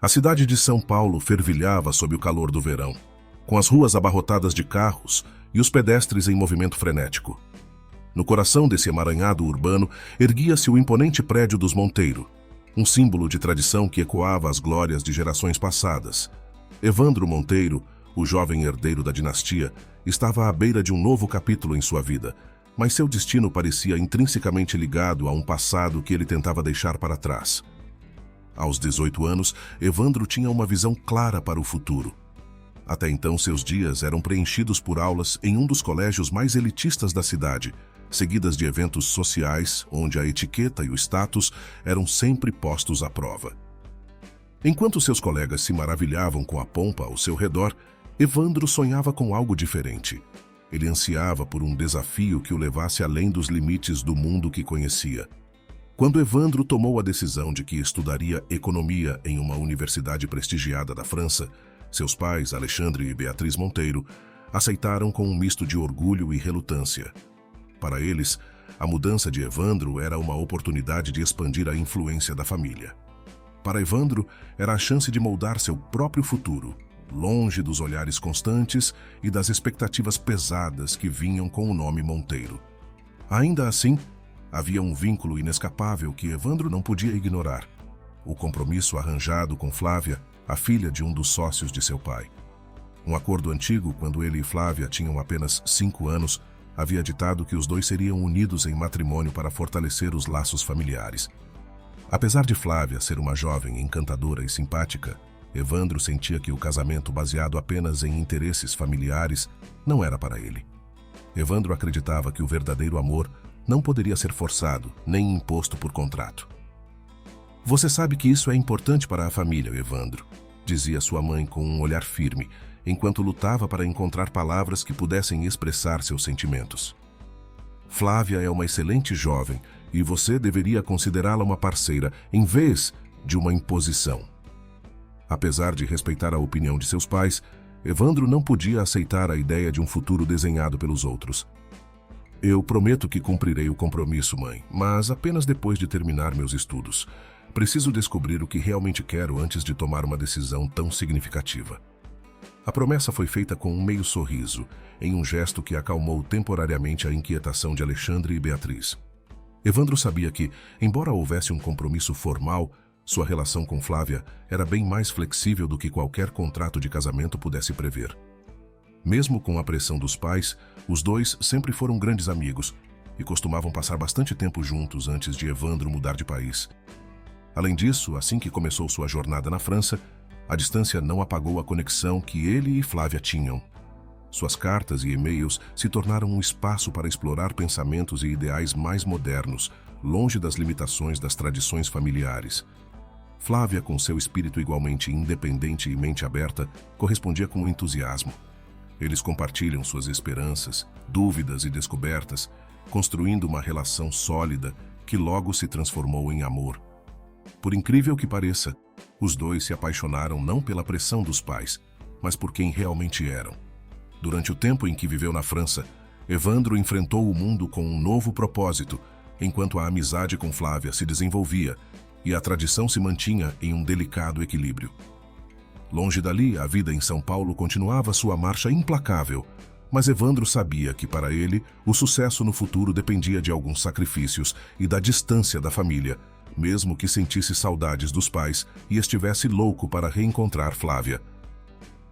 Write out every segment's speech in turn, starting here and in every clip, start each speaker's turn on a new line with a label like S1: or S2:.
S1: A cidade de São Paulo fervilhava sob o calor do verão, com as ruas abarrotadas de carros e os pedestres em movimento frenético. No coração desse emaranhado urbano erguia-se o imponente prédio dos Monteiro, um símbolo de tradição que ecoava as glórias de gerações passadas. Evandro Monteiro, o jovem herdeiro da dinastia, estava à beira de um novo capítulo em sua vida, mas seu destino parecia intrinsecamente ligado a um passado que ele tentava deixar para trás. Aos 18 anos, Evandro tinha uma visão clara para o futuro. Até então, seus dias eram preenchidos por aulas em um dos colégios mais elitistas da cidade, seguidas de eventos sociais onde a etiqueta e o status eram sempre postos à prova. Enquanto seus colegas se maravilhavam com a pompa ao seu redor, Evandro sonhava com algo diferente. Ele ansiava por um desafio que o levasse além dos limites do mundo que conhecia. Quando Evandro tomou a decisão de que estudaria economia em uma universidade prestigiada da França, seus pais, Alexandre e Beatriz Monteiro, aceitaram com um misto de orgulho e relutância. Para eles, a mudança de Evandro era uma oportunidade de expandir a influência da família. Para Evandro, era a chance de moldar seu próprio futuro, longe dos olhares constantes e das expectativas pesadas que vinham com o nome Monteiro. Ainda assim, havia um vínculo inescapável que Evandro não podia ignorar: o compromisso arranjado com Flávia, a filha de um dos sócios de seu pai. Um acordo antigo, quando ele e Flávia tinham apenas 5 anos, havia ditado que os dois seriam unidos em matrimônio para fortalecer os laços familiares. Apesar de Flávia ser uma jovem encantadora e simpática, Evandro sentia que o casamento baseado apenas em interesses familiares não era para ele. Evandro acreditava que o verdadeiro amor não poderia ser forçado, nem imposto por contrato. "Você sabe que isso é importante para a família, Evandro", dizia sua mãe com um olhar firme, enquanto lutava para encontrar palavras que pudessem expressar seus sentimentos. "Flávia é uma excelente jovem e você deveria considerá-la uma parceira, em vez de uma imposição." Apesar de respeitar a opinião de seus pais, Evandro não podia aceitar a ideia de um futuro desenhado pelos outros. "Eu prometo que cumprirei o compromisso, mãe, mas apenas depois de terminar meus estudos. Preciso descobrir o que realmente quero antes de tomar uma decisão tão significativa." A promessa foi feita com um meio sorriso, em um gesto que acalmou temporariamente a inquietação de Alexandre e Beatriz. Evandro sabia que, embora houvesse um compromisso formal, sua relação com Flávia era bem mais flexível do que qualquer contrato de casamento pudesse prever. Mesmo com a pressão dos pais, os dois sempre foram grandes amigos e costumavam passar bastante tempo juntos antes de Evandro mudar de país. Além disso, assim que começou sua jornada na França, a distância não apagou a conexão que ele e Flávia tinham. Suas cartas e e-mails se tornaram um espaço para explorar pensamentos e ideais mais modernos, longe das limitações das tradições familiares. Flávia, com seu espírito igualmente independente e mente aberta, correspondia com entusiasmo. Eles compartilham suas esperanças, dúvidas e descobertas, construindo uma relação sólida que logo se transformou em amor. Por incrível que pareça, os dois se apaixonaram não pela pressão dos pais, mas por quem realmente eram. Durante o tempo em que viveu na França, Evandro enfrentou o mundo com um novo propósito, enquanto a amizade com Flávia se desenvolvia e a tradição se mantinha em um delicado equilíbrio. Longe dali, a vida em São Paulo continuava sua marcha implacável, mas Evandro sabia que, para ele, o sucesso no futuro dependia de alguns sacrifícios e da distância da família, mesmo que sentisse saudades dos pais e estivesse louco para reencontrar Flávia.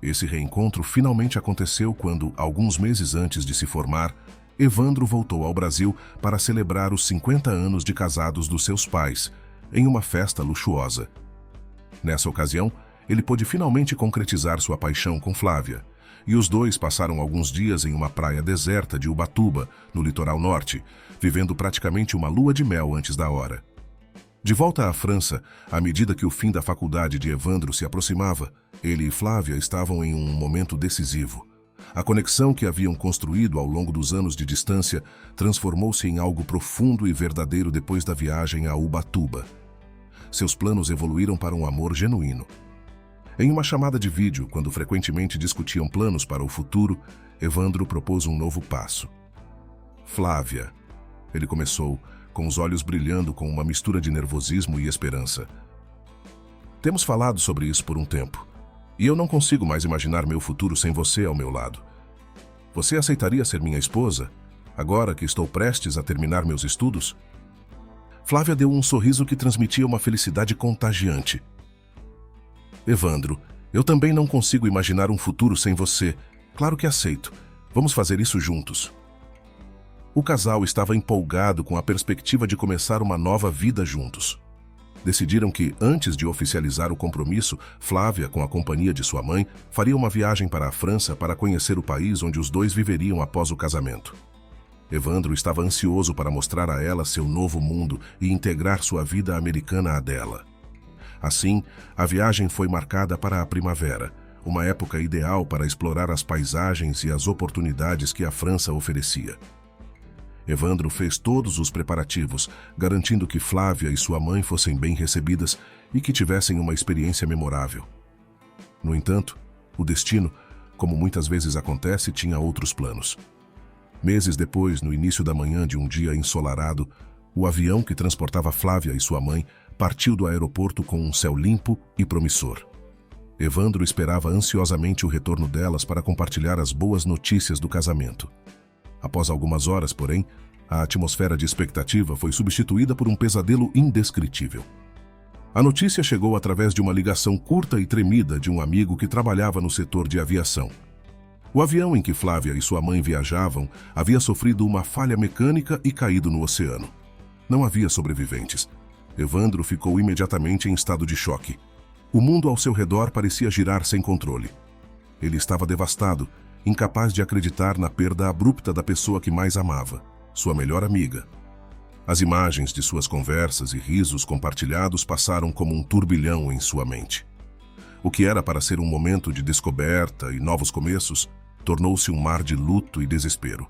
S1: Esse reencontro finalmente aconteceu quando, alguns meses antes de se formar, Evandro voltou ao Brasil para celebrar os 50 anos de casados dos seus pais, em uma festa luxuosa. Nessa ocasião, ele pôde finalmente concretizar sua paixão com Flávia, e os dois passaram alguns dias em uma praia deserta de Ubatuba, no litoral norte, vivendo praticamente uma lua de mel antes da hora. De volta à França, à medida que o fim da faculdade de Evandro se aproximava, ele e Flávia estavam em um momento decisivo. A conexão que haviam construído ao longo dos anos de distância transformou-se em algo profundo e verdadeiro depois da viagem a Ubatuba. Seus planos evoluíram para um amor genuíno. Em uma chamada de vídeo, quando frequentemente discutiam planos para o futuro, Evandro propôs um novo passo. "Flávia", ele começou, com os olhos brilhando com uma mistura de nervosismo e esperança. Temos falado sobre isso por um tempo, e eu não consigo mais imaginar meu futuro sem você ao meu lado. Você aceitaria ser minha esposa, agora que estou prestes a terminar meus estudos? Flávia deu um sorriso que transmitia uma felicidade contagiante. Evandro, eu também não consigo imaginar um futuro sem você. Claro que aceito. Vamos fazer isso juntos. O casal estava empolgado com a perspectiva de começar uma nova vida juntos. Decidiram que, antes de oficializar o compromisso, Flávia, com a companhia de sua mãe, faria uma viagem para a França para conhecer o país onde os dois viveriam após o casamento. Evandro estava ansioso para mostrar a ela seu novo mundo e integrar sua vida americana à dela. Assim, a viagem foi marcada para a primavera, uma época ideal para explorar as paisagens e as oportunidades que a França oferecia. Evandro fez todos os preparativos, garantindo que Flávia e sua mãe fossem bem recebidas e que tivessem uma experiência memorável. No entanto, o destino, como muitas vezes acontece, tinha outros planos. Meses depois, no início da manhã de um dia ensolarado, o avião que transportava Flávia e sua mãe partiu do aeroporto com um céu limpo e promissor. Evandro esperava ansiosamente o retorno delas para compartilhar as boas notícias do casamento. Após algumas horas, porém, a atmosfera de expectativa foi substituída por um pesadelo indescritível. A notícia chegou através de uma ligação curta e tremida de um amigo que trabalhava no setor de aviação. O avião em que Flávia e sua mãe viajavam havia sofrido uma falha mecânica e caído no oceano. Não havia sobreviventes. Evandro ficou imediatamente em estado de choque. O mundo ao seu redor parecia girar sem controle. Ele estava devastado, incapaz de acreditar na perda abrupta da pessoa que mais amava, sua melhor amiga. As imagens de suas conversas e risos compartilhados passaram como um turbilhão em sua mente. O que era para ser um momento de descoberta e novos começos, tornou-se um mar de luto e desespero.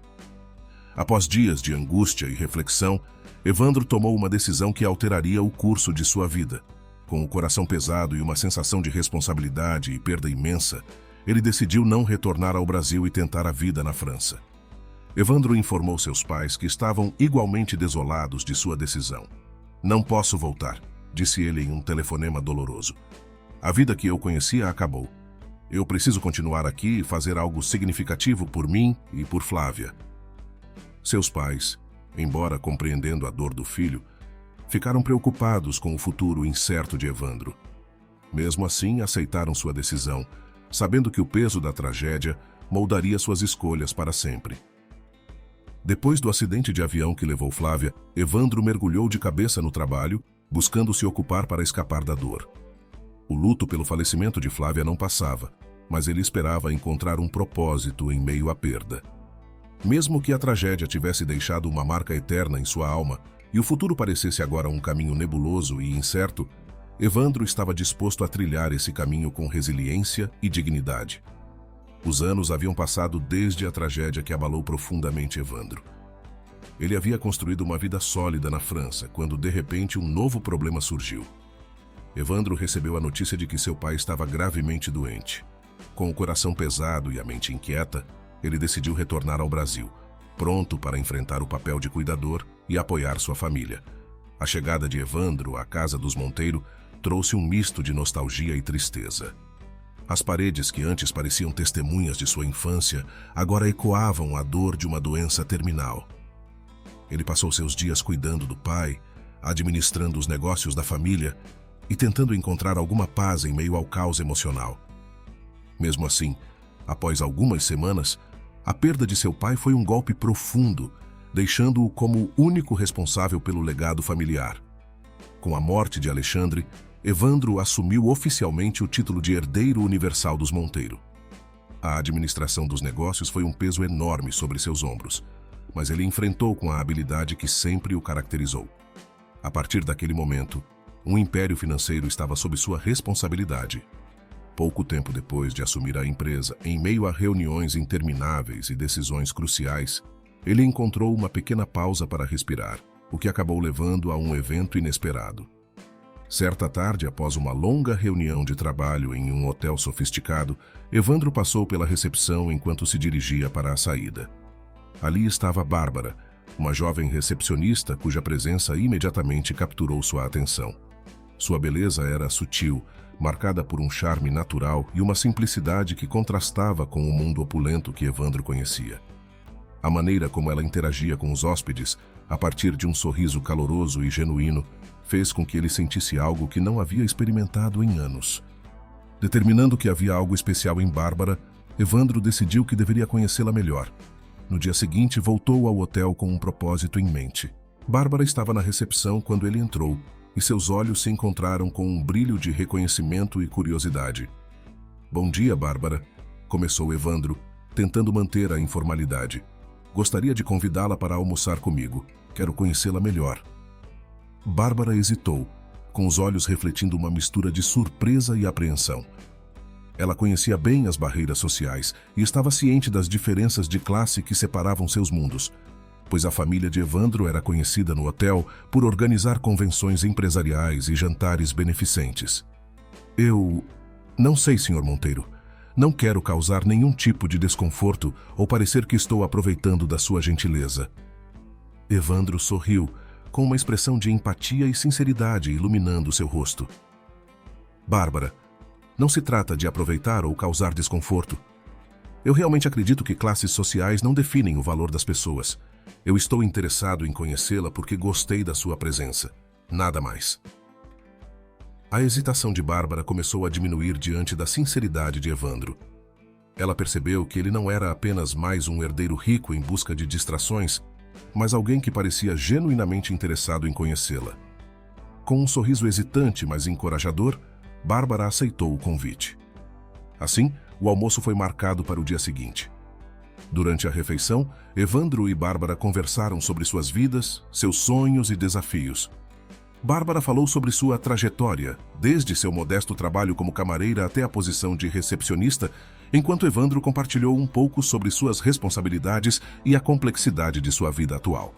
S1: Após dias de angústia e reflexão, Evandro tomou uma decisão que alteraria o curso de sua vida. Com o coração pesado e uma sensação de responsabilidade e perda imensa, ele decidiu não retornar ao Brasil e tentar a vida na França. Evandro informou seus pais que estavam igualmente desolados de sua decisão. "Não posso voltar", disse ele em um telefonema doloroso. "A vida que eu conhecia acabou. Eu preciso continuar aqui e fazer algo significativo por mim e por Flávia." Seus pais, embora compreendendo a dor do filho, ficaram preocupados com o futuro incerto de Evandro. Mesmo assim, aceitaram sua decisão, sabendo que o peso da tragédia moldaria suas escolhas para sempre. Depois do acidente de avião que levou Flávia, Evandro mergulhou de cabeça no trabalho, buscando se ocupar para escapar da dor. O luto pelo falecimento de Flávia não passava, mas ele esperava encontrar um propósito em meio à perda. Mesmo que a tragédia tivesse deixado uma marca eterna em sua alma e o futuro parecesse agora um caminho nebuloso e incerto, Evandro estava disposto a trilhar esse caminho com resiliência e dignidade. Os anos haviam passado desde a tragédia que abalou profundamente Evandro. Ele havia construído uma vida sólida na França, quando de repente um novo problema surgiu. Evandro recebeu a notícia de que seu pai estava gravemente doente. Com o coração pesado e a mente inquieta, ele decidiu retornar ao Brasil, pronto para enfrentar o papel de cuidador e apoiar sua família. A chegada de Evandro à casa dos Monteiro trouxe um misto de nostalgia e tristeza. As paredes que antes pareciam testemunhas de sua infância agora ecoavam a dor de uma doença terminal. Ele passou seus dias cuidando do pai, administrando os negócios da família e tentando encontrar alguma paz em meio ao caos emocional. Mesmo assim, após algumas semanas, a perda de seu pai foi um golpe profundo, deixando-o como o único responsável pelo legado familiar. Com a morte de Alexandre, Evandro assumiu oficialmente o título de herdeiro universal dos Monteiro. A administração dos negócios foi um peso enorme sobre seus ombros, mas ele enfrentou com a habilidade que sempre o caracterizou. A partir daquele momento, um império financeiro estava sob sua responsabilidade. Pouco tempo depois de assumir a empresa, em meio a reuniões intermináveis e decisões cruciais, ele encontrou uma pequena pausa para respirar, o que acabou levando a um evento inesperado. Certa tarde, após uma longa reunião de trabalho em um hotel sofisticado, Evandro passou pela recepção enquanto se dirigia para a saída. Ali estava Bárbara, uma jovem recepcionista cuja presença imediatamente capturou sua atenção. Sua beleza era sutil, marcada por um charme natural e uma simplicidade que contrastava com o mundo opulento que Evandro conhecia. A maneira como ela interagia com os hóspedes, a partir de um sorriso caloroso e genuíno, fez com que ele sentisse algo que não havia experimentado em anos. Determinando que havia algo especial em Bárbara, Evandro decidiu que deveria conhecê-la melhor. No dia seguinte, voltou ao hotel com um propósito em mente. Bárbara estava na recepção quando ele entrou, e seus olhos se encontraram com um brilho de reconhecimento e curiosidade. "Bom dia, Bárbara", começou Evandro, tentando manter a informalidade. "Gostaria de convidá-la para almoçar comigo. Quero conhecê-la melhor." Bárbara hesitou, com os olhos refletindo uma mistura de surpresa e apreensão. Ela conhecia bem as barreiras sociais e estava ciente das diferenças de classe que separavam seus mundos, pois a família de Evandro era conhecida no hotel por organizar convenções empresariais e jantares beneficentes. "Eu não sei, Sr. Monteiro. Não quero causar nenhum tipo de desconforto ou parecer que estou aproveitando da sua gentileza." Evandro sorriu, com uma expressão de empatia e sinceridade iluminando seu rosto. "Bárbara, não se trata de aproveitar ou causar desconforto. Eu realmente acredito que classes sociais não definem o valor das pessoas. Eu estou interessado em conhecê-la porque gostei da sua presença. Nada mais." A hesitação de Bárbara começou a diminuir diante da sinceridade de Evandro. Ela percebeu que ele não era apenas mais um herdeiro rico em busca de distrações, mas alguém que parecia genuinamente interessado em conhecê-la. Com um sorriso hesitante, mas encorajador, Bárbara aceitou o convite. Assim, o almoço foi marcado para o dia seguinte. Durante a refeição, Evandro e Bárbara conversaram sobre suas vidas, seus sonhos e desafios. Bárbara falou sobre sua trajetória, desde seu modesto trabalho como camareira até a posição de recepcionista, enquanto Evandro compartilhou um pouco sobre suas responsabilidades e a complexidade de sua vida atual.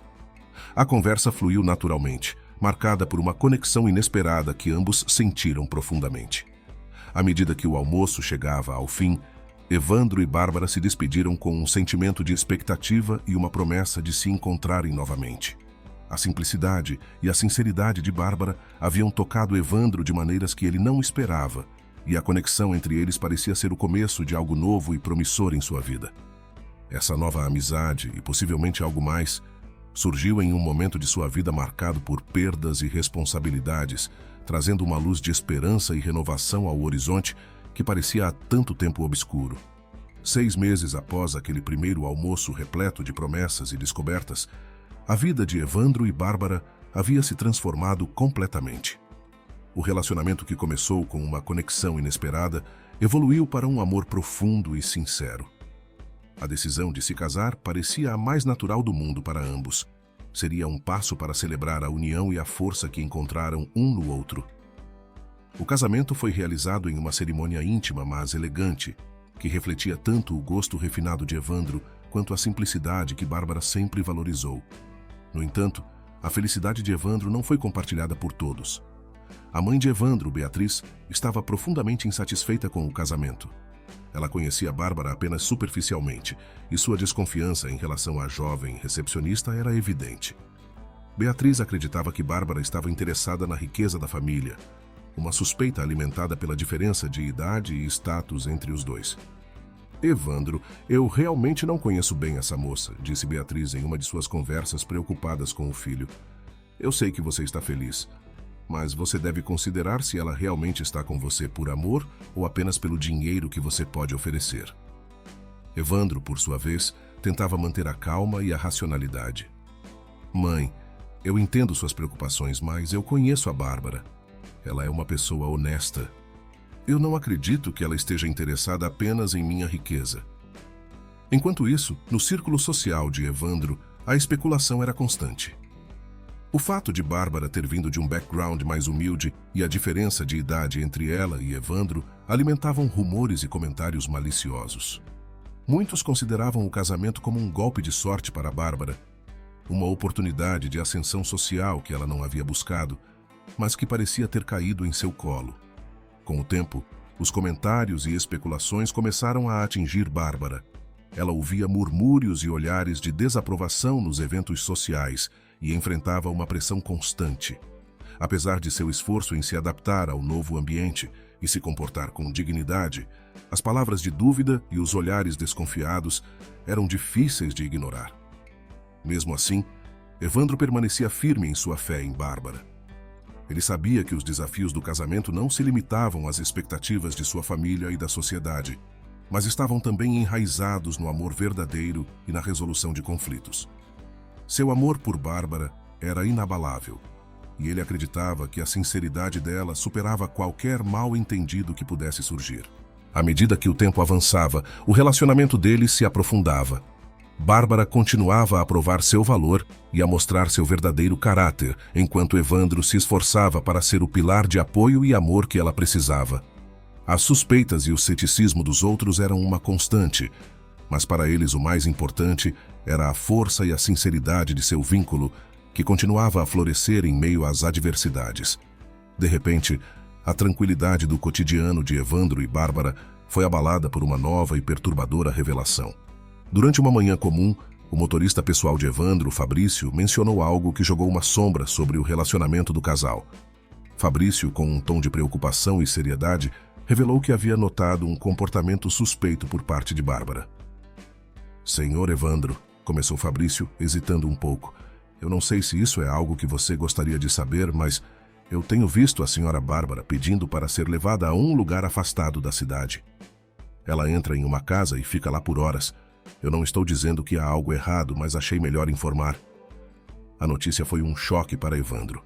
S1: A conversa fluiu naturalmente, marcada por uma conexão inesperada que ambos sentiram profundamente. À medida que o almoço chegava ao fim, Evandro e Bárbara se despediram com um sentimento de expectativa e uma promessa de se encontrarem novamente. A simplicidade e a sinceridade de Bárbara haviam tocado Evandro de maneiras que ele não esperava, e a conexão entre eles parecia ser o começo de algo novo e promissor em sua vida. Essa nova amizade, e possivelmente algo mais, surgiu em um momento de sua vida marcado por perdas e responsabilidades, trazendo uma luz de esperança e renovação ao horizonte que parecia há tanto tempo obscuro. 6 meses após aquele primeiro almoço repleto de promessas e descobertas, a vida de Evandro e Bárbara havia se transformado completamente. O relacionamento que começou com uma conexão inesperada evoluiu para um amor profundo e sincero. A decisão de se casar parecia a mais natural do mundo para ambos. Seria um passo para celebrar a união e a força que encontraram um no outro. O casamento foi realizado em uma cerimônia íntima, mas elegante, que refletia tanto o gosto refinado de Evandro quanto a simplicidade que Bárbara sempre valorizou. No entanto, a felicidade de Evandro não foi compartilhada por todos. A mãe de Evandro, Beatriz, estava profundamente insatisfeita com o casamento. Ela conhecia Bárbara apenas superficialmente, e sua desconfiança em relação à jovem recepcionista era evidente. Beatriz acreditava que Bárbara estava interessada na riqueza da família, uma suspeita alimentada pela diferença de idade e status entre os dois. "Evandro, eu realmente não conheço bem essa moça", disse Beatriz em uma de suas conversas preocupadas com o filho. "Eu sei que você está feliz, mas você deve considerar se ela realmente está com você por amor ou apenas pelo dinheiro que você pode oferecer." Evandro, por sua vez, tentava manter a calma e a racionalidade. "Mãe, eu entendo suas preocupações, mas eu conheço a Bárbara. Ela é uma pessoa honesta. Eu não acredito que ela esteja interessada apenas em minha riqueza." Enquanto isso, no círculo social de Evandro, a especulação era constante. O fato de Bárbara ter vindo de um background mais humilde e a diferença de idade entre ela e Evandro alimentavam rumores e comentários maliciosos. Muitos consideravam o casamento como um golpe de sorte para Bárbara, uma oportunidade de ascensão social que ela não havia buscado, mas que parecia ter caído em seu colo. Com o tempo, os comentários e especulações começaram a atingir Bárbara. Ela ouvia murmúrios e olhares de desaprovação nos eventos sociais e enfrentava uma pressão constante. Apesar de seu esforço em se adaptar ao novo ambiente e se comportar com dignidade, as palavras de dúvida e os olhares desconfiados eram difíceis de ignorar. Mesmo assim, Evandro permanecia firme em sua fé em Bárbara. Ele sabia que os desafios do casamento não se limitavam às expectativas de sua família e da sociedade, mas estavam também enraizados no amor verdadeiro e na resolução de conflitos. Seu amor por Bárbara era inabalável, e ele acreditava que a sinceridade dela superava qualquer mal-entendido que pudesse surgir. À medida que o tempo avançava, o relacionamento deles se aprofundava. Bárbara continuava a provar seu valor e a mostrar seu verdadeiro caráter, enquanto Evandro se esforçava para ser o pilar de apoio e amor que ela precisava. As suspeitas e o ceticismo dos outros eram uma constante, mas para eles o mais importante era a força e a sinceridade de seu vínculo, que continuava a florescer em meio às adversidades. De repente, a tranquilidade do cotidiano de Evandro e Bárbara foi abalada por uma nova e perturbadora revelação. Durante uma manhã comum, o motorista pessoal de Evandro, Fabrício, mencionou algo que jogou uma sombra sobre o relacionamento do casal. Fabrício, com um tom de preocupação e seriedade, revelou que havia notado um comportamento suspeito por parte de Bárbara. "Senhor Evandro", começou Fabrício, hesitando um pouco, "eu não sei se isso é algo que você gostaria de saber, mas eu tenho visto a senhora Bárbara pedindo para ser levada a um lugar afastado da cidade. Ela entra em uma casa e fica lá por horas. Eu não estou dizendo que há algo errado, mas achei melhor informar." A notícia foi um choque para Evandro.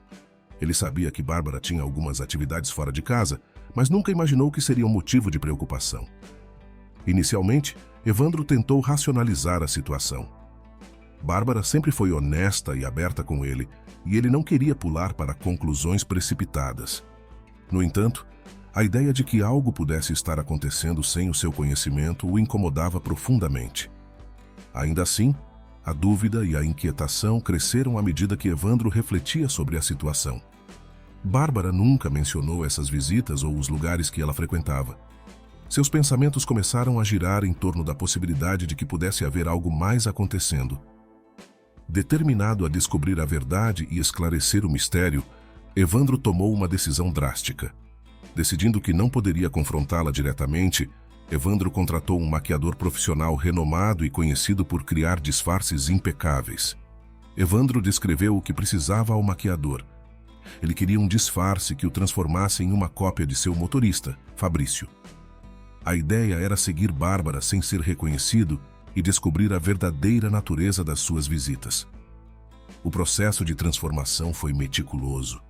S1: Ele sabia que Bárbara tinha algumas atividades fora de casa, mas nunca imaginou que seria um motivo de preocupação. Inicialmente, Evandro tentou racionalizar a situação. Bárbara sempre foi honesta e aberta com ele, e ele não queria pular para conclusões precipitadas. No entanto, a ideia de que algo pudesse estar acontecendo sem o seu conhecimento o incomodava profundamente. Ainda assim, a dúvida e a inquietação cresceram à medida que Evandro refletia sobre a situação. Bárbara nunca mencionou essas visitas ou os lugares que ela frequentava. Seus pensamentos começaram a girar em torno da possibilidade de que pudesse haver algo mais acontecendo. Determinado a descobrir a verdade e esclarecer o mistério, Evandro tomou uma decisão drástica. Decidindo que não poderia confrontá-la diretamente, Evandro contratou um maquiador profissional renomado e conhecido por criar disfarces impecáveis. Evandro descreveu o que precisava ao maquiador. Ele queria um disfarce que o transformasse em uma cópia de seu motorista, Fabrício. A ideia era seguir Bárbara sem ser reconhecido e descobrir a verdadeira natureza das suas visitas. O processo de transformação foi meticuloso.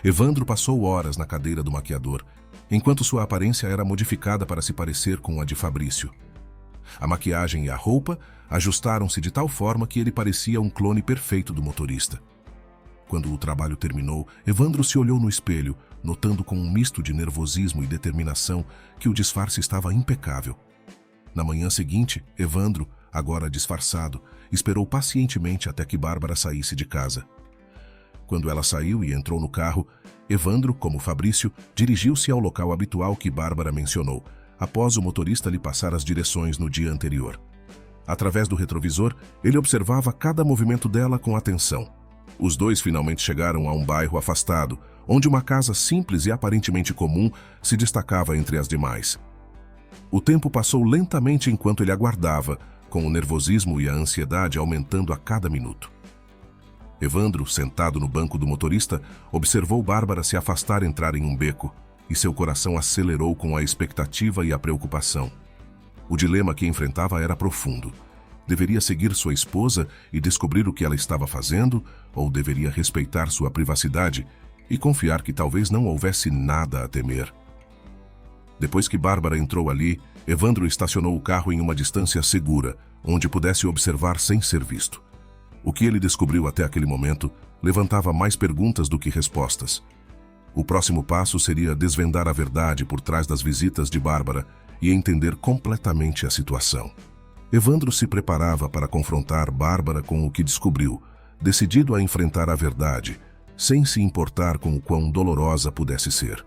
S1: Evandro passou horas na cadeira do maquiador, enquanto sua aparência era modificada para se parecer com a de Fabrício. A maquiagem e a roupa ajustaram-se de tal forma que ele parecia um clone perfeito do motorista. Quando o trabalho terminou, Evandro se olhou no espelho, notando com um misto de nervosismo e determinação que o disfarce estava impecável. Na manhã seguinte, Evandro, agora disfarçado, esperou pacientemente até que Bárbara saísse de casa. Quando ela saiu e entrou no carro, Evandro, como Fabrício, dirigiu-se ao local habitual que Bárbara mencionou, após o motorista lhe passar as direções no dia anterior. Através do retrovisor, ele observava cada movimento dela com atenção. Os dois finalmente chegaram a um bairro afastado, onde uma casa simples e aparentemente comum se destacava entre as demais. O tempo passou lentamente enquanto ele aguardava, com o nervosismo e a ansiedade aumentando a cada minuto. Evandro, sentado no banco do motorista, observou Bárbara se afastar e entrar em um beco, e seu coração acelerou com a expectativa e a preocupação. O dilema que enfrentava era profundo. Deveria seguir sua esposa e descobrir o que ela estava fazendo, ou deveria respeitar sua privacidade e confiar que talvez não houvesse nada a temer? Depois que Bárbara entrou ali, Evandro estacionou o carro em uma distância segura, onde pudesse observar sem ser visto. O que ele descobriu até aquele momento levantava mais perguntas do que respostas. O próximo passo seria desvendar a verdade por trás das visitas de Bárbara e entender completamente a situação. Evandro se preparava para confrontar Bárbara com o que descobriu, decidido a enfrentar a verdade, sem se importar com o quão dolorosa pudesse ser.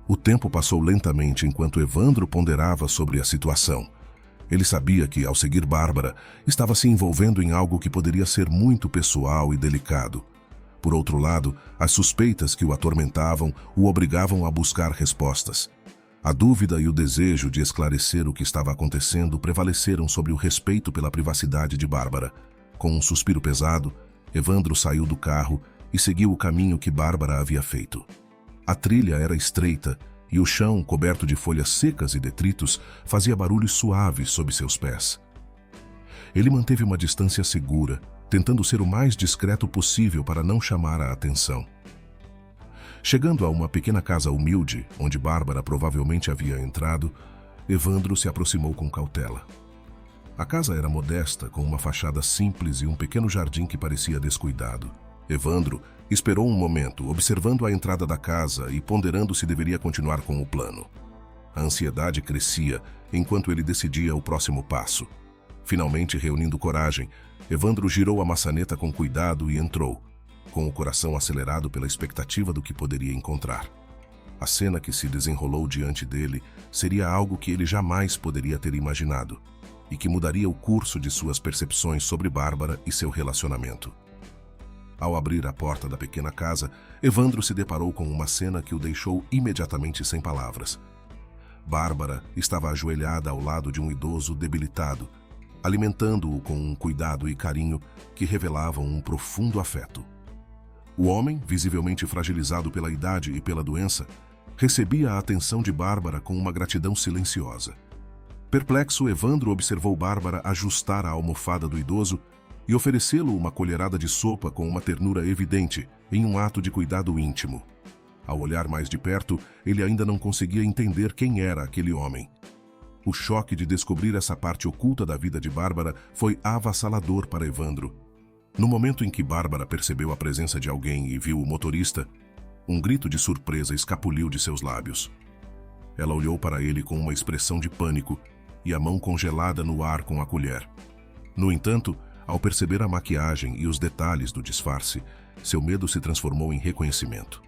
S1: O tempo passou lentamente enquanto Evandro ponderava sobre a situação. Ele sabia que, ao seguir Bárbara, estava se envolvendo em algo que poderia ser muito pessoal e delicado. Por outro lado, as suspeitas que o atormentavam o obrigavam a buscar respostas. A dúvida e o desejo de esclarecer o que estava acontecendo prevaleceram sobre o respeito pela privacidade de Bárbara. Com um suspiro pesado, Evandro saiu do carro e seguiu o caminho que Bárbara havia feito. A trilha era estreita e o chão, coberto de folhas secas e detritos, fazia barulhos suaves sob seus pés. Ele manteve uma distância segura, tentando ser o mais discreto possível para não chamar a atenção. Chegando a uma pequena casa humilde, onde Bárbara provavelmente havia entrado, Evandro se aproximou com cautela. A casa era modesta, com uma fachada simples e um pequeno jardim que parecia descuidado. Evandro esperou um momento, observando a entrada da casa e ponderando se deveria continuar com o plano. A ansiedade crescia enquanto ele decidia o próximo passo. Finalmente, reunindo coragem, Evandro girou a maçaneta com cuidado e entrou, com o coração acelerado pela expectativa do que poderia encontrar. A cena que se desenrolou diante dele seria algo que ele jamais poderia ter imaginado e que mudaria o curso de suas percepções sobre Bárbara e seu relacionamento. Ao abrir a porta da pequena casa, Evandro se deparou com uma cena que o deixou imediatamente sem palavras. Bárbara estava ajoelhada ao lado de um idoso debilitado, alimentando-o com um cuidado e carinho que revelavam um profundo afeto. O homem, visivelmente fragilizado pela idade e pela doença, recebia a atenção de Bárbara com uma gratidão silenciosa. Perplexo, Evandro observou Bárbara ajustar a almofada do idoso e oferecê-lo uma colherada de sopa com uma ternura evidente, em um ato de cuidado íntimo. Ao olhar mais de perto, ele ainda não conseguia entender quem era aquele homem. O choque de descobrir essa parte oculta da vida de Bárbara foi avassalador para Evandro. No momento em que Bárbara percebeu a presença de alguém e viu o motorista, um grito de surpresa escapuliu de seus lábios. Ela olhou para ele com uma expressão de pânico e a mão congelada no ar com a colher. No entanto, ao perceber a maquiagem e os detalhes do disfarce, seu medo se transformou em reconhecimento.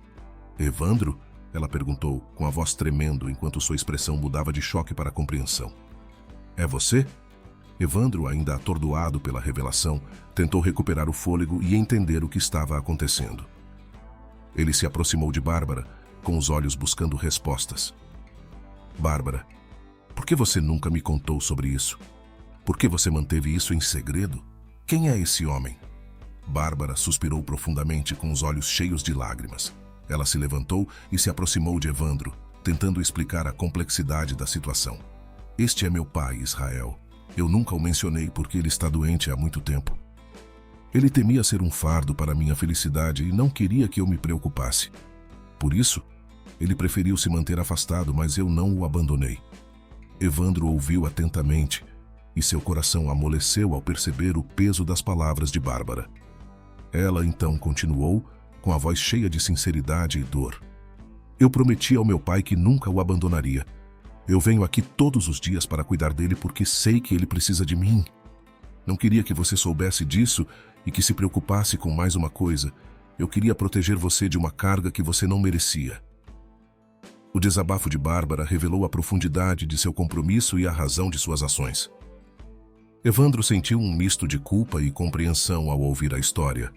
S1: "Evandro?" ela perguntou, com a voz tremendo enquanto sua expressão mudava de choque para compreensão. "É você?" Evandro, ainda atordoado pela revelação, tentou recuperar o fôlego e entender o que estava acontecendo. Ele se aproximou de Bárbara, com os olhos buscando respostas. "Bárbara, por que você nunca me contou sobre isso? Por que você manteve isso em segredo? Quem é esse homem?" Bárbara suspirou profundamente com os olhos cheios de lágrimas. Ela se levantou e se aproximou de Evandro, tentando explicar a complexidade da situação. "Este é meu pai, Israel. Eu nunca o mencionei porque ele está doente há muito tempo. Ele temia ser um fardo para minha felicidade e não queria que eu me preocupasse. Por isso, ele preferiu se manter afastado, mas eu não o abandonei." Evandro ouviu atentamente e seu coração amoleceu ao perceber o peso das palavras de Bárbara. Ela então continuou, com a voz cheia de sinceridade e dor. "Eu prometi ao meu pai que nunca o abandonaria. Eu venho aqui todos os dias para cuidar dele porque sei que ele precisa de mim. Não queria que você soubesse disso e que se preocupasse com mais uma coisa. Eu queria proteger você de uma carga que você não merecia." O desabafo de Bárbara revelou a profundidade de seu compromisso e a razão de suas ações. Evandro sentiu um misto de culpa e compreensão ao ouvir a história.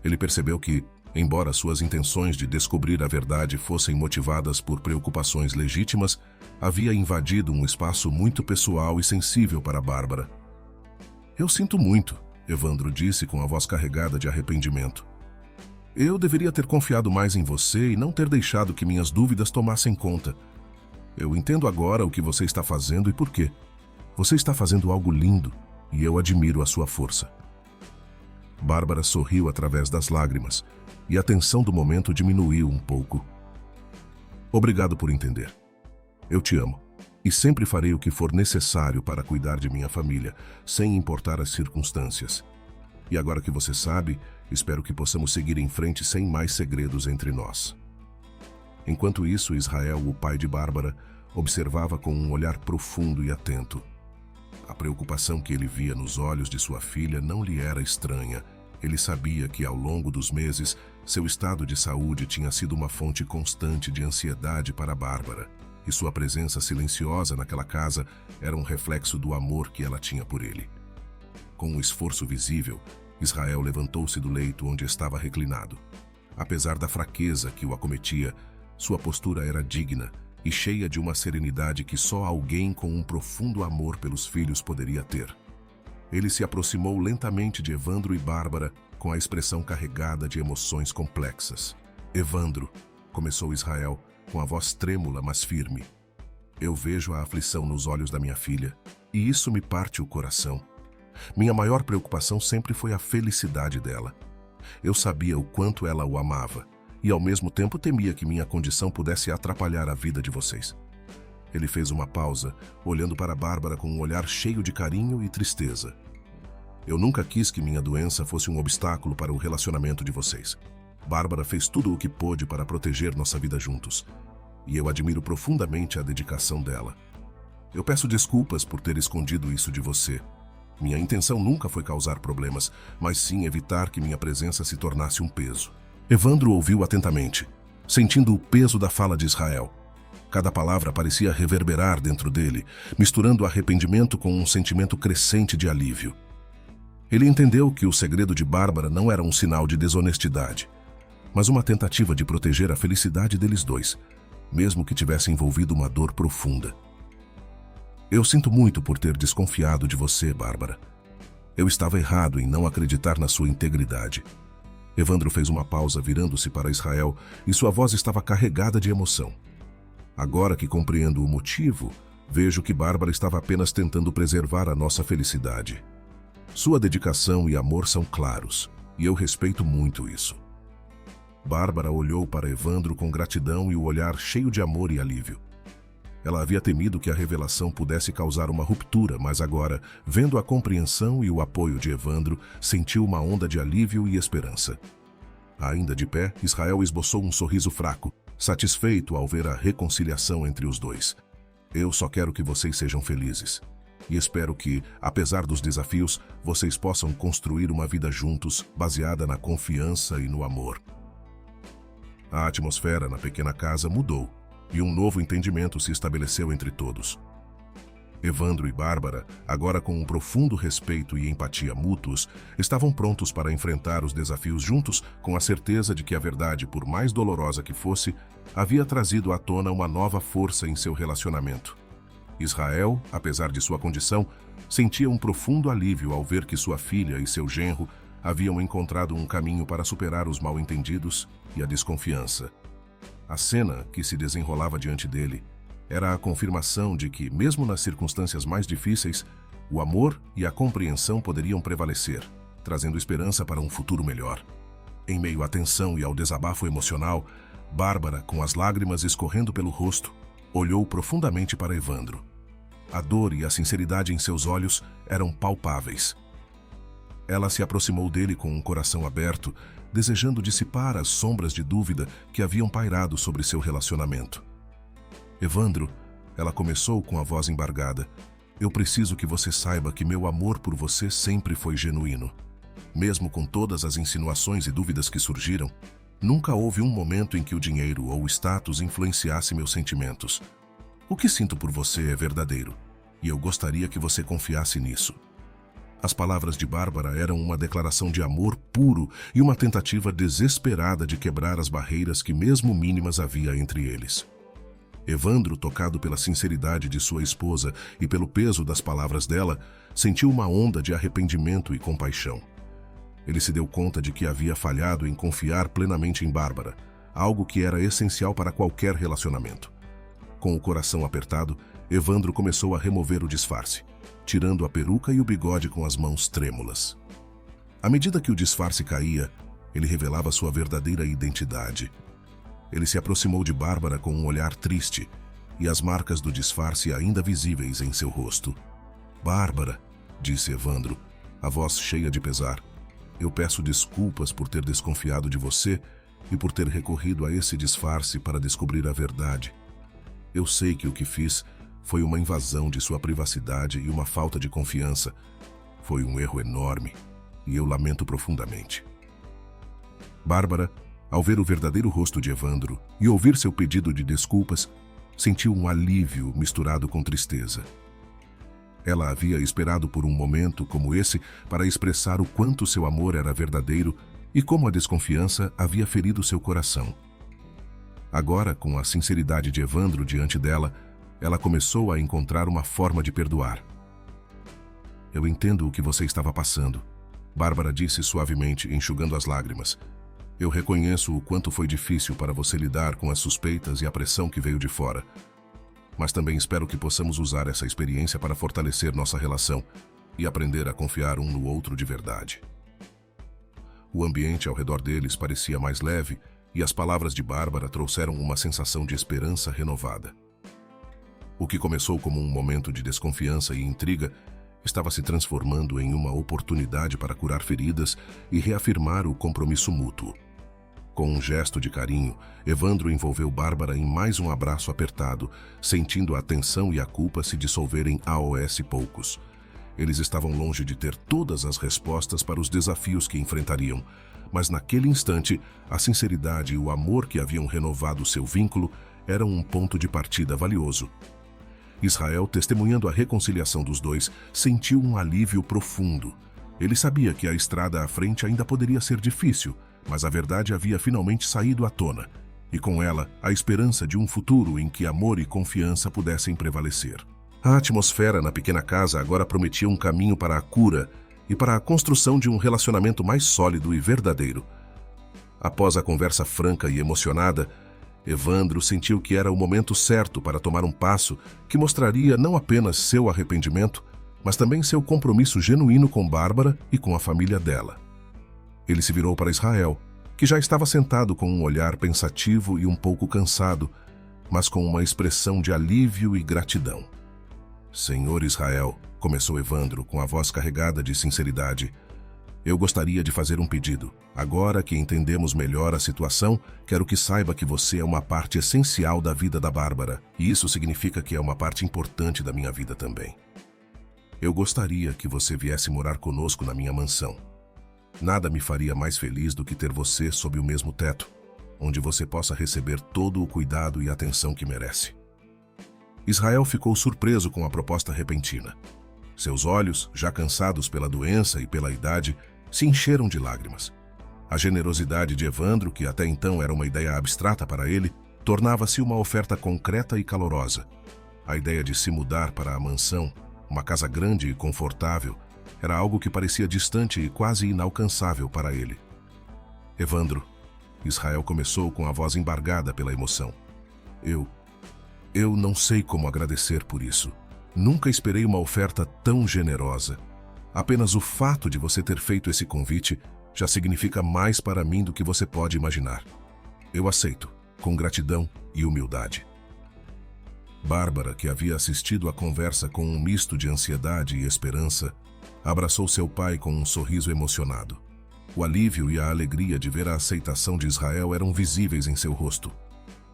S1: Ele percebeu que, embora suas intenções de descobrir a verdade fossem motivadas por preocupações legítimas, havia invadido um espaço muito pessoal e sensível para Bárbara. "Eu sinto muito", Evandro disse com a voz carregada de arrependimento. "Eu deveria ter confiado mais em você e não ter deixado que minhas dúvidas tomassem conta. Eu entendo agora o que você está fazendo e por quê. Você está fazendo algo lindo e eu admiro a sua força." Bárbara sorriu através das lágrimas e a tensão do momento diminuiu um pouco. "Obrigado por entender. Eu te amo e sempre farei o que for necessário para cuidar de minha família, sem importar as circunstâncias. E agora que você sabe, espero que possamos seguir em frente sem mais segredos entre nós." Enquanto isso, Israel, o pai de Bárbara, observava com um olhar profundo e atento. A preocupação que ele via nos olhos de sua filha não lhe era estranha. Ele sabia que, ao longo dos meses, seu estado de saúde tinha sido uma fonte constante de ansiedade para Bárbara, e sua presença silenciosa naquela casa era um reflexo do amor que ela tinha por ele. Com um esforço visível, Israel levantou-se do leito onde estava reclinado. Apesar da fraqueza que o acometia, sua postura era digna e cheia de uma serenidade que só alguém com um profundo amor pelos filhos poderia ter. Ele se aproximou lentamente de Evandro e Bárbara com a expressão carregada de emoções complexas. Evandro, começou Israel, com a voz trêmula, mas firme. Eu vejo a aflição nos olhos da minha filha, e isso me parte o coração. Minha maior preocupação sempre foi a felicidade dela. Eu sabia o quanto ela o amava, e ao mesmo tempo temia que minha condição pudesse atrapalhar a vida de vocês. Ele fez uma pausa, olhando para Bárbara com um olhar cheio de carinho e tristeza. Eu nunca quis que minha doença fosse um obstáculo para o relacionamento de vocês. Bárbara fez tudo o que pôde para proteger nossa vida juntos, e eu admiro profundamente a dedicação dela. Eu peço desculpas por ter escondido isso de você. Minha intenção nunca foi causar problemas, mas sim evitar que minha presença se tornasse um peso. Evandro ouviu atentamente, sentindo o peso da fala de Israel. Cada palavra parecia reverberar dentro dele, misturando arrependimento com um sentimento crescente de alívio. Ele entendeu que o segredo de Bárbara não era um sinal de desonestidade, mas uma tentativa de proteger a felicidade deles dois, mesmo que tivesse envolvido uma dor profunda. Eu sinto muito por ter desconfiado de você, Bárbara. Eu estava errado em não acreditar na sua integridade. Evandro fez uma pausa, virando-se para Israel, e sua voz estava carregada de emoção. Agora que compreendo o motivo, vejo que Bárbara estava apenas tentando preservar a nossa felicidade. Sua dedicação e amor são claros, e eu respeito muito isso. Bárbara olhou para Evandro com gratidão e o olhar cheio de amor e alívio. Ela havia temido que a revelação pudesse causar uma ruptura, mas agora, vendo a compreensão e o apoio de Evandro, sentiu uma onda de alívio e esperança. Ainda de pé, Israel esboçou um sorriso fraco, satisfeito ao ver a reconciliação entre os dois. Eu só quero que vocês sejam felizes. E espero que, apesar dos desafios, vocês possam construir uma vida juntos, baseada na confiança e no amor. A atmosfera na pequena casa mudou, e um novo entendimento se estabeleceu entre todos. Evandro e Bárbara, agora com um profundo respeito e empatia mútuos, estavam prontos para enfrentar os desafios juntos, com a certeza de que a verdade, por mais dolorosa que fosse, havia trazido à tona uma nova força em seu relacionamento. Israel, apesar de sua condição, sentia um profundo alívio ao ver que sua filha e seu genro haviam encontrado um caminho para superar os mal-entendidos e a desconfiança. A cena que se desenrolava diante dele era a confirmação de que, mesmo nas circunstâncias mais difíceis, o amor e a compreensão poderiam prevalecer, trazendo esperança para um futuro melhor. Em meio à tensão e ao desabafo emocional, Bárbara, com as lágrimas escorrendo pelo rosto, olhou profundamente para Evandro. A dor e a sinceridade em seus olhos eram palpáveis. Ela se aproximou dele com um coração aberto, desejando dissipar as sombras de dúvida que haviam pairado sobre seu relacionamento. Evandro, ela começou com a voz embargada, eu preciso que você saiba que meu amor por você sempre foi genuíno. Mesmo com todas as insinuações e dúvidas que surgiram, nunca houve um momento em que o dinheiro ou o status influenciasse meus sentimentos. O que sinto por você é verdadeiro, e eu gostaria que você confiasse nisso. As palavras de Bárbara eram uma declaração de amor puro e uma tentativa desesperada de quebrar as barreiras que mesmo mínimas havia entre eles. Evandro, tocado pela sinceridade de sua esposa e pelo peso das palavras dela, sentiu uma onda de arrependimento e compaixão. Ele se deu conta de que havia falhado em confiar plenamente em Bárbara, algo que era essencial para qualquer relacionamento. Com o coração apertado, Evandro começou a remover o disfarce, tirando a peruca e o bigode com as mãos trêmulas. À medida que o disfarce caía, ele revelava sua verdadeira identidade. Ele se aproximou de Bárbara com um olhar triste e as marcas do disfarce ainda visíveis em seu rosto. Bárbara, disse Evandro, a voz cheia de pesar, eu peço desculpas por ter desconfiado de você e por ter recorrido a esse disfarce para descobrir a verdade. Eu sei que o que fiz foi uma invasão de sua privacidade e uma falta de confiança. Foi um erro enorme e eu lamento profundamente. Bárbara, ao ver o verdadeiro rosto de Evandro e ouvir seu pedido de desculpas, sentiu um alívio misturado com tristeza. Ela havia esperado por um momento como esse para expressar o quanto seu amor era verdadeiro e como a desconfiança havia ferido seu coração. Agora, com a sinceridade de Evandro diante dela, ela começou a encontrar uma forma de perdoar. "Eu entendo o que você estava passando", Bárbara disse suavemente, enxugando as lágrimas. "Eu reconheço o quanto foi difícil para você lidar com as suspeitas e a pressão que veio de fora. Mas também espero que possamos usar essa experiência para fortalecer nossa relação e aprender a confiar um no outro de verdade." O ambiente ao redor deles parecia mais leve e as palavras de Bárbara trouxeram uma sensação de esperança renovada. O que começou como um momento de desconfiança e intriga estava se transformando em uma oportunidade para curar feridas e reafirmar o compromisso mútuo. Com um gesto de carinho, Evandro envolveu Bárbara em mais um abraço apertado, sentindo a tensão e a culpa se dissolverem aos poucos. Eles estavam longe de ter todas as respostas para os desafios que enfrentariam, mas naquele instante, a sinceridade e o amor que haviam renovado seu vínculo eram um ponto de partida valioso. Israel, testemunhando a reconciliação dos dois, sentiu um alívio profundo. Ele sabia que a estrada à frente ainda poderia ser difícil, mas a verdade havia finalmente saído à tona, e com ela a esperança de um futuro em que amor e confiança pudessem prevalecer. A atmosfera na pequena casa agora prometia um caminho para a cura e para a construção de um relacionamento mais sólido e verdadeiro. Após a conversa franca e emocionada, Evandro sentiu que era o momento certo para tomar um passo que mostraria não apenas seu arrependimento, mas também seu compromisso genuíno com Bárbara e com a família dela. Ele se virou para Israel, que já estava sentado com um olhar pensativo e um pouco cansado, mas com uma expressão de alívio e gratidão. "Senhor Israel", começou Evandro com a voz carregada de sinceridade, "eu gostaria de fazer um pedido. Agora que entendemos melhor a situação, quero que saiba que você é uma parte essencial da vida da Bárbara, e isso significa que é uma parte importante da minha vida também. Eu gostaria que você viesse morar conosco na minha mansão. Nada me faria mais feliz do que ter você sob o mesmo teto, onde você possa receber todo o cuidado e atenção que merece." Israel ficou surpreso com a proposta repentina. Seus olhos, já cansados pela doença e pela idade, se encheram de lágrimas. A generosidade de Evandro, que até então era uma ideia abstrata para ele, tornava-se uma oferta concreta e calorosa. A ideia de se mudar para a mansão, uma casa grande e confortável, era algo que parecia distante e quase inalcançável para ele. "Evandro", Israel começou com a voz embargada pela emoção. Eu não sei como agradecer por isso. Nunca esperei uma oferta tão generosa. Apenas o fato de você ter feito esse convite já significa mais para mim do que você pode imaginar. Eu aceito, com gratidão e humildade." Bárbara, que havia assistido à conversa com um misto de ansiedade e esperança, abraçou seu pai com um sorriso emocionado. O alívio e a alegria de ver a aceitação de Israel eram visíveis em seu rosto.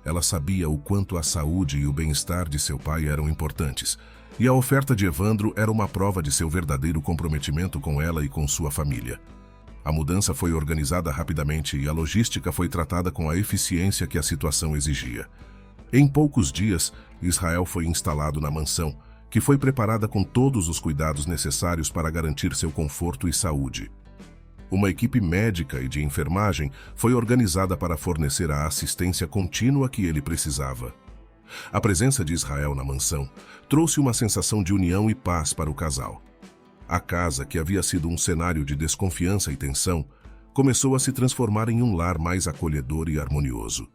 S1: Ela sabia o quanto a saúde e o bem-estar de seu pai eram importantes, e a oferta de Evandro era uma prova de seu verdadeiro comprometimento com ela e com sua família. A mudança foi organizada rapidamente e a logística foi tratada com a eficiência que a situação exigia. Em poucos dias, Israel foi instalado na mansão, que foi preparada com todos os cuidados necessários para garantir seu conforto e saúde. Uma equipe médica e de enfermagem foi organizada para fornecer a assistência contínua que ele precisava. A presença de Israel na mansão trouxe uma sensação de união e paz para o casal. A casa, que havia sido um cenário de desconfiança e tensão, começou a se transformar em um lar mais acolhedor e harmonioso.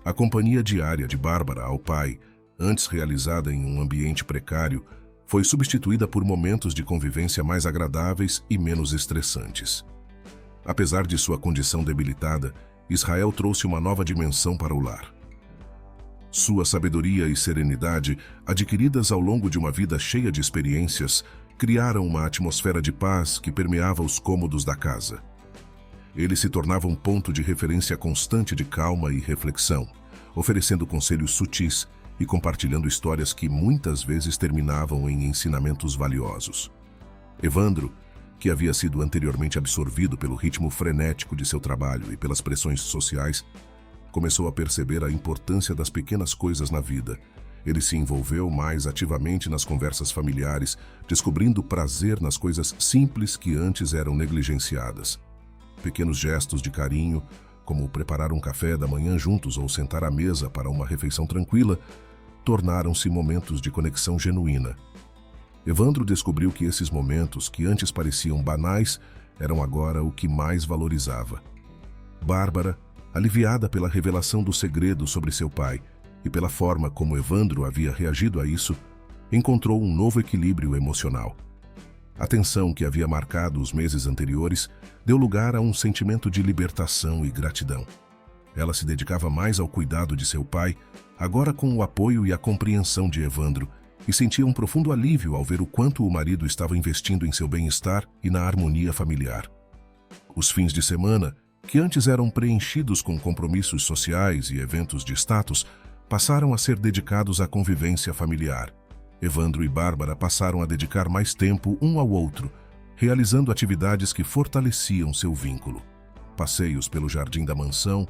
S1: A companhia diária de Bárbara ao pai, antes realizada em um ambiente precário, foi substituída por momentos de convivência mais agradáveis e menos estressantes. Apesar de sua condição debilitada, Israel trouxe uma nova dimensão para o lar. Sua sabedoria e serenidade, adquiridas ao longo de uma vida cheia de experiências, criaram uma atmosfera de paz que permeava os cômodos da casa. Ele se tornava um ponto de referência constante de calma e reflexão, oferecendo conselhos sutis e compartilhando histórias que muitas vezes terminavam em ensinamentos valiosos. Evandro, que havia sido anteriormente absorvido pelo ritmo frenético de seu trabalho e pelas pressões sociais, começou a perceber a importância das pequenas coisas na vida Ele se envolveu mais ativamente nas conversas familiares, descobrindo prazer nas coisas simples que antes eram negligenciadas. Pequenos gestos de carinho, como preparar um café da manhã juntos ou sentar à mesa para uma refeição tranquila, tornaram-se momentos de conexão genuína. Evandro descobriu que esses momentos, que antes pareciam banais, eram agora o que mais valorizava. Bárbara, aliviada pela revelação do segredo sobre seu pai e pela forma como Evandro havia reagido a isso, encontrou um novo equilíbrio emocional. A tensão que havia marcado os meses anteriores deu lugar a um sentimento de libertação e gratidão. Ela se dedicava mais ao cuidado de seu pai, agora com o apoio e a compreensão de Evandro, e sentia um profundo alívio ao ver o quanto o marido estava investindo em seu bem-estar e na harmonia familiar. Os fins de semana, que antes eram preenchidos com compromissos sociais e eventos de status, passaram a ser dedicados à convivência familiar. Evandro e Bárbara passaram a dedicar mais tempo um ao outro, realizando atividades que fortaleciam seu vínculo. Passeios pelo jardim da mansão,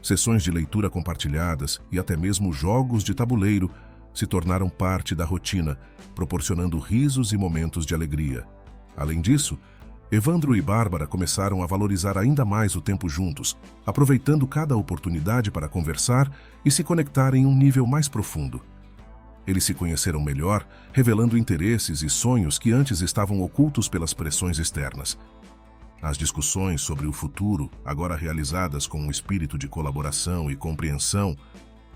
S1: sessões de leitura compartilhadas e até mesmo jogos de tabuleiro se tornaram parte da rotina, proporcionando risos e momentos de alegria. Além disso, Evandro e Bárbara começaram a valorizar ainda mais o tempo juntos, aproveitando cada oportunidade para conversar e se conectar em um nível mais profundo. Eles se conheceram melhor, revelando interesses e sonhos que antes estavam ocultos pelas pressões externas. As discussões sobre o futuro, agora realizadas com um espírito de colaboração e compreensão,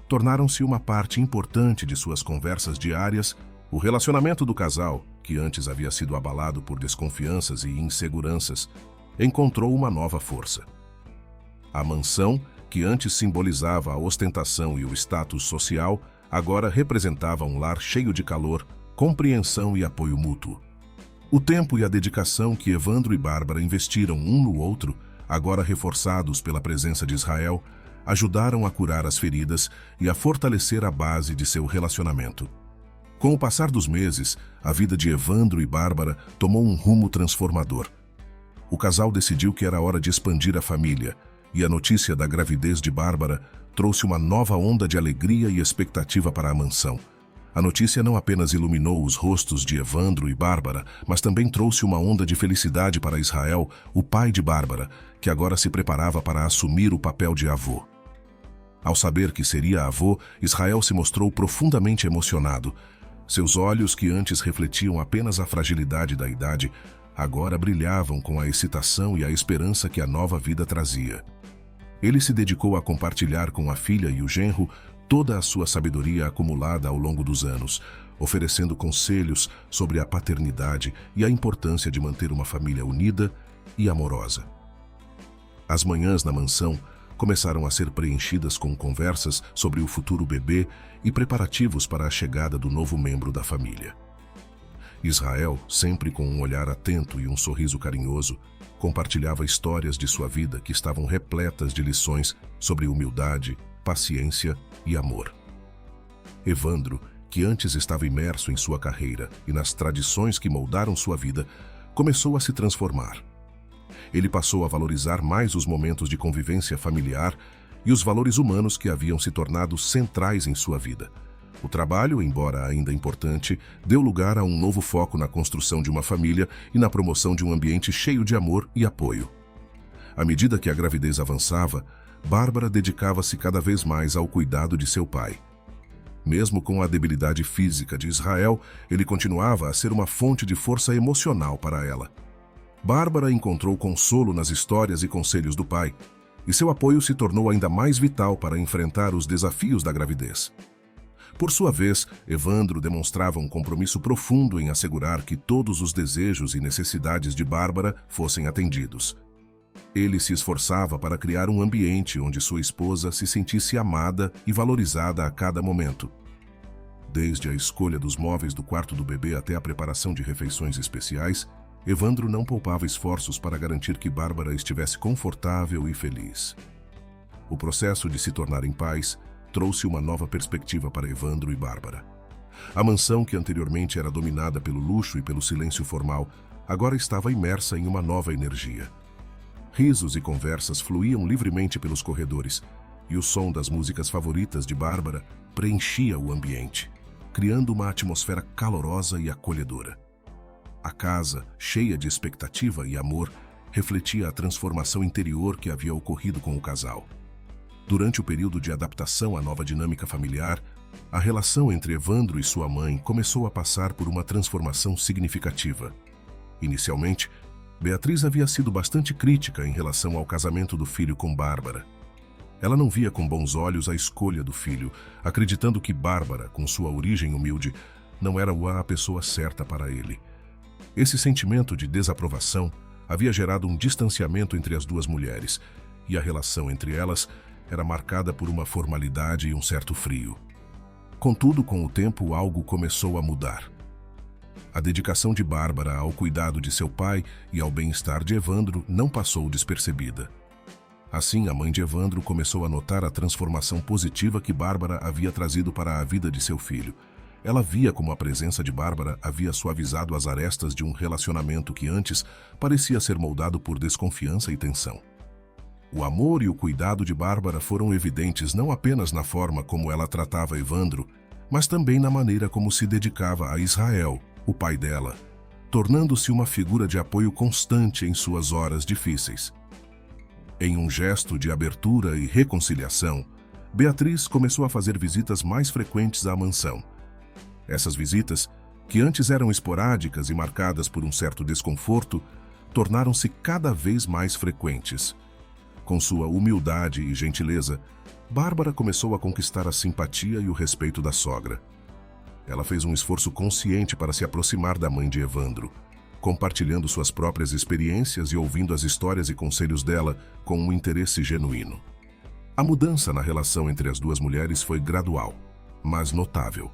S1: tornaram-se uma parte importante de suas conversas diárias. O relacionamento do casal, que antes havia sido abalado por desconfianças e inseguranças, encontrou uma nova força. A mansão, que antes simbolizava a ostentação e o status social, agora representava um lar cheio de calor, compreensão e apoio mútuo. O tempo e a dedicação que Evandro e Bárbara investiram um no outro, agora reforçados pela presença de Israel, ajudaram a curar as feridas e a fortalecer a base de seu relacionamento. Com o passar dos meses, a vida de Evandro e Bárbara tomou um rumo transformador. O casal decidiu que era hora de expandir a família, e a notícia da gravidez de Bárbara trouxe uma nova onda de alegria e expectativa para a mansão. A notícia não apenas iluminou os rostos de Evandro e Bárbara, mas também trouxe uma onda de felicidade para Israel, o pai de Bárbara, que agora se preparava para assumir o papel de avô. Ao saber que seria avô, Israel se mostrou profundamente emocionado. Seus olhos, que antes refletiam apenas a fragilidade da idade, agora brilhavam com a excitação e a esperança que a nova vida trazia. Ele se dedicou a compartilhar com a filha e o genro toda a sua sabedoria acumulada ao longo dos anos, oferecendo conselhos sobre a paternidade e a importância de manter uma família unida e amorosa. As manhãs na mansão começaram a ser preenchidas com conversas sobre o futuro bebê e preparativos para a chegada do novo membro da família. Israel, sempre com um olhar atento e um sorriso carinhoso, compartilhava histórias de sua vida que estavam repletas de lições sobre humildade, paciência e amor. Evandro, que antes estava imerso em sua carreira e nas tradições que moldaram sua vida, começou a se transformar. Ele passou a valorizar mais os momentos de convivência familiar e os valores humanos que haviam se tornado centrais em sua vida. O trabalho, embora ainda importante, deu lugar a um novo foco na construção de uma família e na promoção de um ambiente cheio de amor e apoio. À medida que a gravidez avançava, Bárbara dedicava-se cada vez mais ao cuidado de seu pai. Mesmo com a debilidade física de Israel, ele continuava a ser uma fonte de força emocional para ela. Bárbara encontrou consolo nas histórias e conselhos do pai, e seu apoio se tornou ainda mais vital para enfrentar os desafios da gravidez. Por sua vez, Evandro demonstrava um compromisso profundo em assegurar que todos os desejos e necessidades de Bárbara fossem atendidos. Ele se esforçava para criar um ambiente onde sua esposa se sentisse amada e valorizada a cada momento. Desde a escolha dos móveis do quarto do bebê até a preparação de refeições especiais, Evandro não poupava esforços para garantir que Bárbara estivesse confortável e feliz. O processo de se tornarem pais trouxe uma nova perspectiva para Evandro e Bárbara. A mansão, que anteriormente era dominada pelo luxo e pelo silêncio formal, agora estava imersa em uma nova energia. Risos e conversas fluíam livremente pelos corredores, e o som das músicas favoritas de Bárbara preenchia o ambiente. criando uma atmosfera calorosa e acolhedora. A casa, cheia de expectativa e amor, refletia a transformação interior que havia ocorrido com o casal. Durante o período de adaptação à nova dinâmica familiar, a relação entre Evandro e sua mãe começou a passar por uma transformação significativa. Inicialmente, Beatriz havia sido bastante crítica em relação ao casamento do filho com Bárbara. Ela não via com bons olhos a escolha do filho, acreditando que Bárbara, com sua origem humilde, não era a pessoa certa para ele. Esse sentimento de desaprovação havia gerado um distanciamento entre as duas mulheres, e a relação entre elas era marcada por uma formalidade e um certo frio. Contudo, com o tempo, algo começou a mudar. A dedicação de Bárbara ao cuidado de seu pai e ao bem-estar de Evandro não passou despercebida. Assim, a mãe de Evandro começou a notar a transformação positiva que Bárbara havia trazido para a vida de seu filho. Ela via como a presença de Bárbara havia suavizado as arestas de um relacionamento que antes parecia ser moldado por desconfiança e tensão. O amor e o cuidado de Bárbara foram evidentes não apenas na forma como ela tratava Evandro, mas também na maneira como se dedicava a Israel, o pai dela, tornando-se uma figura de apoio constante em suas horas difíceis. Em um gesto de abertura e reconciliação, Beatriz começou a fazer visitas mais frequentes à mansão. Essas visitas, que antes eram esporádicas e marcadas por um certo desconforto, tornaram-se cada vez mais frequentes. Com sua humildade e gentileza, Bárbara começou a conquistar a simpatia e o respeito da sogra. Ela fez um esforço consciente para se aproximar da mãe de Evandro, compartilhando suas próprias experiências e ouvindo as histórias e conselhos dela com um interesse genuíno. A mudança na relação entre as duas mulheres foi gradual, mas notável.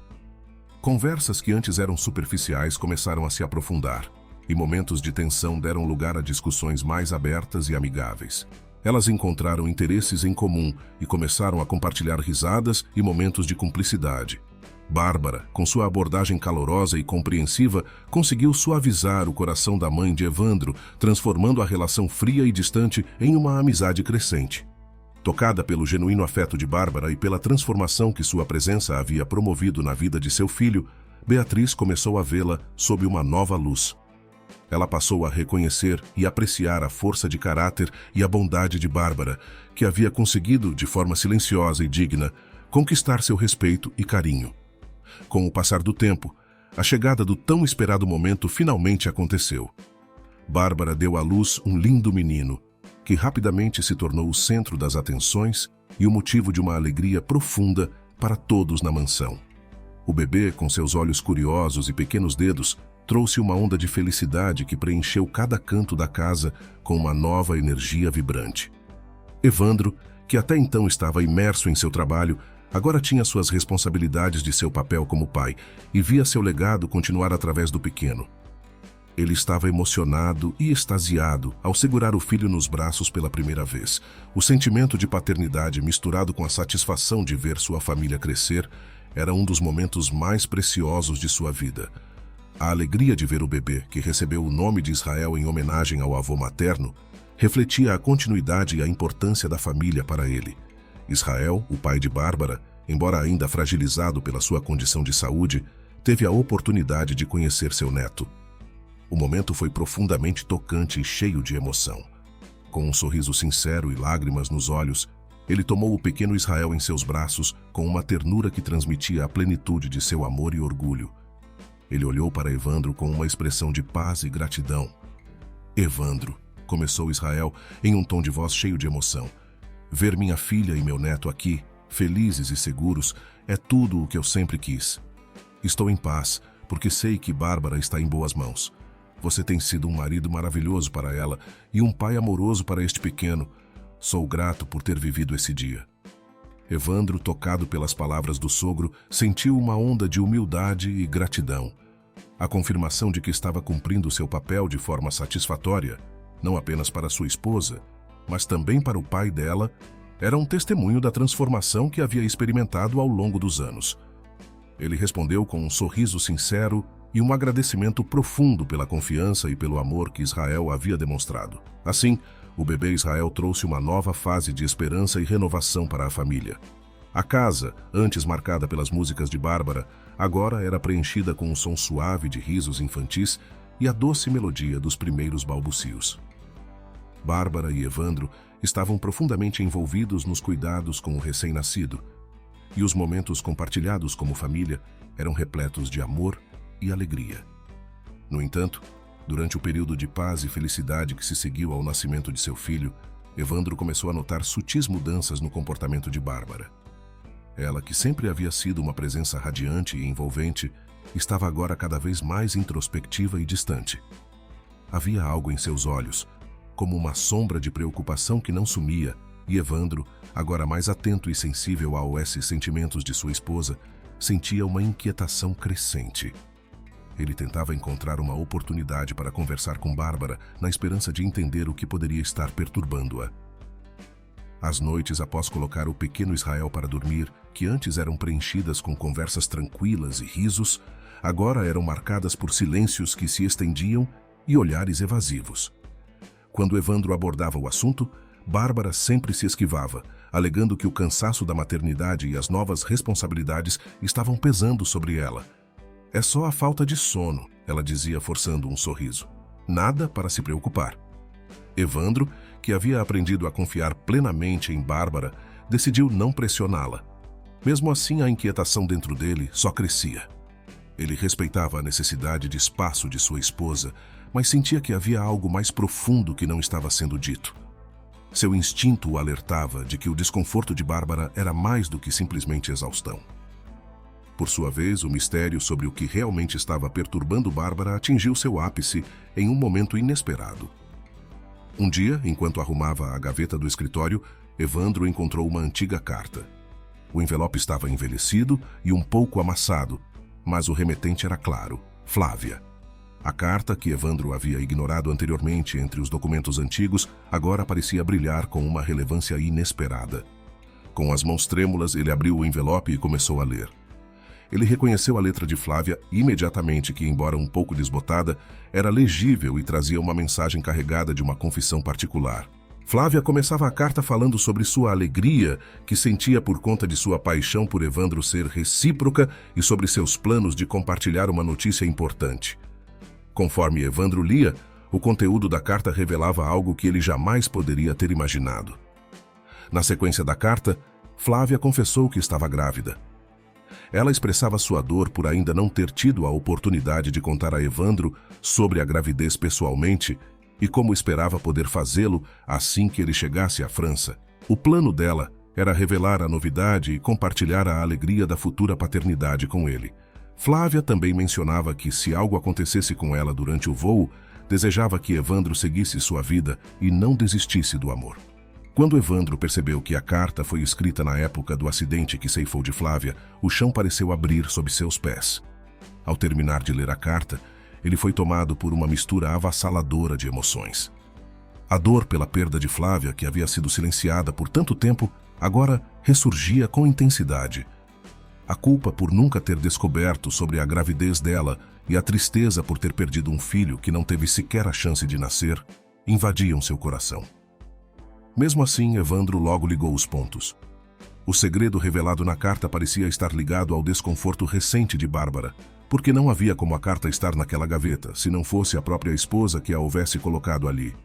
S1: Conversas que antes eram superficiais começaram a se aprofundar, e momentos de tensão deram lugar a discussões mais abertas e amigáveis. Elas encontraram interesses em comum e começaram a compartilhar risadas e momentos de cumplicidade. Bárbara, com sua abordagem calorosa e compreensiva, conseguiu suavizar o coração da mãe de Evandro, transformando a relação fria e distante em uma amizade crescente. Tocada pelo genuíno afeto de Bárbara e pela transformação que sua presença havia promovido na vida de seu filho, Beatriz começou a vê-la sob uma nova luz. Ela passou a reconhecer e apreciar a força de caráter e a bondade de Bárbara, que havia conseguido, de forma silenciosa e digna, conquistar seu respeito e carinho. Com o passar do tempo, a chegada do tão esperado momento finalmente aconteceu. Bárbara deu à luz um lindo menino, que rapidamente se tornou o centro das atenções e o motivo de uma alegria profunda para todos na mansão. O bebê, com seus olhos curiosos e pequenos dedos, trouxe uma onda de felicidade que preencheu cada canto da casa com uma nova energia vibrante. Evandro, que até então estava imerso em seu trabalho, agora tinha suas responsabilidades de seu papel como pai e via seu legado continuar através do pequeno. Ele estava emocionado e extasiado ao segurar o filho nos braços pela primeira vez. O sentimento de paternidade misturado com a satisfação de ver sua família crescer era um dos momentos mais preciosos de sua vida. A alegria de ver o bebê, que recebeu o nome de Israel em homenagem ao avô materno, refletia a continuidade e a importância da família para ele. Israel, o pai de Bárbara, embora ainda fragilizado pela sua condição de saúde, teve a oportunidade de conhecer seu neto. O momento foi profundamente tocante e cheio de emoção. Com um sorriso sincero e lágrimas nos olhos, ele tomou o pequeno Israel em seus braços com uma ternura que transmitia a plenitude de seu amor e orgulho. Ele olhou para Evandro com uma expressão de paz e gratidão. "Evandro", começou Israel em um tom de voz cheio de emoção, "ver minha filha e meu neto aqui, felizes e seguros, é tudo o que eu sempre quis. Estou em paz, porque sei que Bárbara está em boas mãos. Você tem sido um marido maravilhoso para ela e um pai amoroso para este pequeno. Sou grato por ter vivido esse dia." Evandro, tocado pelas palavras do sogro, sentiu uma onda de humildade e gratidão. A confirmação de que estava cumprindo seu papel de forma satisfatória, não apenas para sua esposa, mas também para o pai dela, era um testemunho da transformação que havia experimentado ao longo dos anos. Ele respondeu com um sorriso sincero e um agradecimento profundo pela confiança e pelo amor que Israel havia demonstrado. Assim, o bebê Israel trouxe uma nova fase de esperança e renovação para a família. A casa, antes marcada pelas músicas de Bárbara, agora era preenchida com um som suave de risos infantis e a doce melodia dos primeiros balbucios. Bárbara e Evandro estavam profundamente envolvidos nos cuidados com o recém-nascido, e os momentos compartilhados como família eram repletos de amor e alegria. No entanto, durante o período de paz e felicidade que se seguiu ao nascimento de seu filho, Evandro começou a notar sutis mudanças no comportamento de Bárbara. Ela, que sempre havia sido uma presença radiante e envolvente, estava agora cada vez mais introspectiva e distante. Havia algo em seus olhos, como uma sombra de preocupação que não sumia, e Evandro, agora mais atento e sensível aos sentimentos de sua esposa, sentia uma inquietação crescente. Ele tentava encontrar uma oportunidade para conversar com Bárbara, na esperança de entender o que poderia estar perturbando-a. As noites após colocar o pequeno Israel para dormir, que antes eram preenchidas com conversas tranquilas e risos, agora eram marcadas por silêncios que se estendiam e olhares evasivos. Quando Evandro abordava o assunto, Bárbara sempre se esquivava, alegando que o cansaço da maternidade e as novas responsabilidades estavam pesando sobre ela. "É só a falta de sono", ela dizia, forçando um sorriso. "Nada para se preocupar." Evandro, que havia aprendido a confiar plenamente em Bárbara, decidiu não pressioná-la. Mesmo assim, a inquietação dentro dele só crescia. Ele respeitava a necessidade de espaço de sua esposa, mas sentia que havia algo mais profundo que não estava sendo dito. Seu instinto o alertava de que o desconforto de Bárbara era mais do que simplesmente exaustão. Por sua vez, o mistério sobre o que realmente estava perturbando Bárbara atingiu seu ápice em um momento inesperado. Um dia, enquanto arrumava a gaveta do escritório, Evandro encontrou uma antiga carta. O envelope estava envelhecido e um pouco amassado, mas o remetente era claro: Flávia. A carta, que Evandro havia ignorado anteriormente entre os documentos antigos, agora parecia brilhar com uma relevância inesperada. Com as mãos trêmulas, ele abriu o envelope e começou a ler. Ele reconheceu a letra de Flávia imediatamente que, embora um pouco desbotada, era legível e trazia uma mensagem carregada de uma confissão particular. Flávia começava a carta falando sobre sua alegria que sentia por conta de sua paixão por Evandro ser recíproca e sobre seus planos de compartilhar uma notícia importante. Conforme Evandro lia, o conteúdo da carta revelava algo que ele jamais poderia ter imaginado. Na sequência da carta, Flávia confessou que estava grávida. Ela expressava sua dor por ainda não ter tido a oportunidade de contar a Evandro sobre a gravidez pessoalmente e como esperava poder fazê-lo assim que ele chegasse à França. O plano dela era revelar a novidade e compartilhar a alegria da futura paternidade com ele. Flávia também mencionava que, se algo acontecesse com ela durante o voo, desejava que Evandro seguisse sua vida e não desistisse do amor. Quando Evandro percebeu que a carta foi escrita na época do acidente que ceifou de Flávia, o chão pareceu abrir sob seus pés. Ao terminar de ler a carta, ele foi tomado por uma mistura avassaladora de emoções. A dor pela perda de Flávia, que havia sido silenciada por tanto tempo, agora ressurgia com intensidade. A culpa por nunca ter descoberto sobre a gravidez dela e a tristeza por ter perdido um filho que não teve sequer a chance de nascer invadiam seu coração. Mesmo assim, Evandro logo ligou os pontos. O segredo revelado na carta parecia estar ligado ao desconforto recente de Bárbara, porque não havia como a carta estar naquela gaveta, se não fosse a própria esposa que a houvesse colocado ali.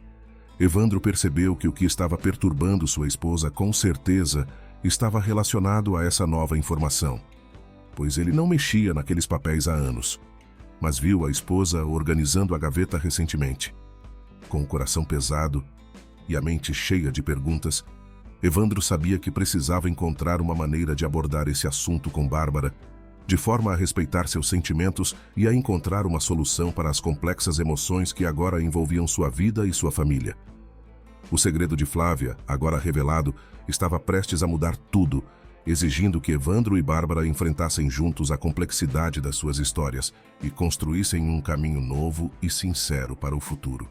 S1: Evandro percebeu que o que estava perturbando sua esposa com certeza estava relacionado a essa nova informação, pois ele não mexia naqueles papéis há anos, mas viu a esposa organizando a gaveta recentemente. Com o coração pesado e a mente cheia de perguntas, Evandro sabia que precisava encontrar uma maneira de abordar esse assunto com Bárbara, de forma a respeitar seus sentimentos e a encontrar uma solução para as complexas emoções que agora envolviam sua vida e sua família. O segredo de Flávia, agora revelado, estava prestes a mudar tudo, exigindo que Evandro e Bárbara enfrentassem juntos a complexidade das suas histórias e construíssem um caminho novo e sincero para o futuro.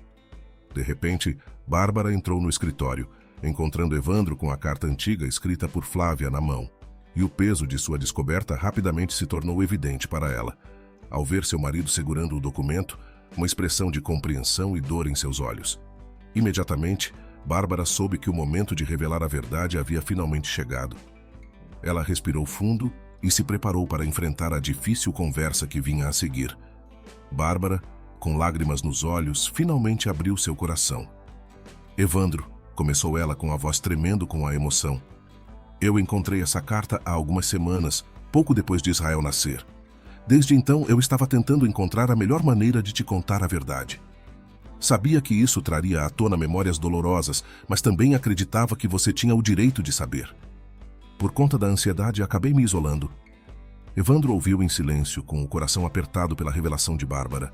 S1: De repente, Bárbara entrou no escritório, encontrando Evandro com a carta antiga escrita por Flávia na mão, e o peso de sua descoberta rapidamente se tornou evidente para ela. Ao ver seu marido segurando o documento, uma expressão de compreensão e dor em seus olhos. Imediatamente, Bárbara soube que o momento de revelar a verdade havia finalmente chegado. Ela respirou fundo e se preparou para enfrentar a difícil conversa que vinha a seguir. Bárbara, com lágrimas nos olhos, finalmente abriu seu coração. Evandro, começou ela com a voz tremendo com a emoção. Eu encontrei essa carta há algumas semanas, pouco depois de Israel nascer. Desde então, eu estava tentando encontrar a melhor maneira de te contar a verdade. Sabia que isso traria à tona memórias dolorosas, mas também acreditava que você tinha o direito de saber. Por conta da ansiedade, acabei me isolando. Evandro ouviu em silêncio, com o coração apertado pela revelação de Bárbara.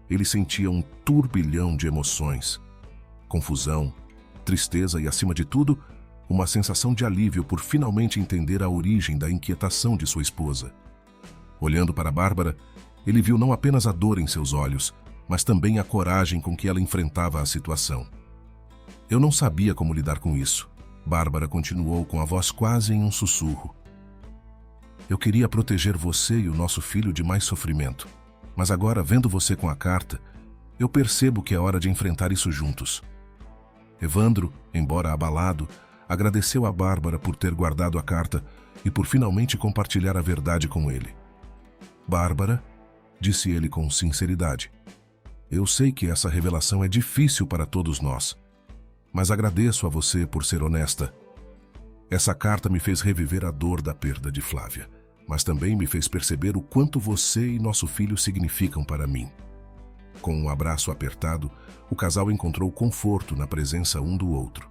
S1: Ele sentia um turbilhão de emoções. Confusão, tristeza e, acima de tudo, uma sensação de alívio por finalmente entender a origem da inquietação de sua esposa. Olhando para Bárbara, ele viu não apenas a dor em seus olhos, mas também a coragem com que ela enfrentava a situação. Eu não sabia como lidar com isso. Bárbara continuou com a voz quase em um sussurro. Eu queria proteger você e o nosso filho de mais sofrimento, mas agora, vendo você com a carta, eu percebo que é hora de enfrentar isso juntos. Evandro, embora abalado, agradeceu a Bárbara por ter guardado a carta e por finalmente compartilhar a verdade com ele. Bárbara, disse ele com sinceridade, eu sei que essa revelação é difícil para todos nós, mas agradeço a você por ser honesta. Essa carta me fez reviver a dor da perda de Flávia, mas também me fez perceber o quanto você e nosso filho significam para mim. Com um abraço apertado, o casal encontrou conforto na presença um do outro.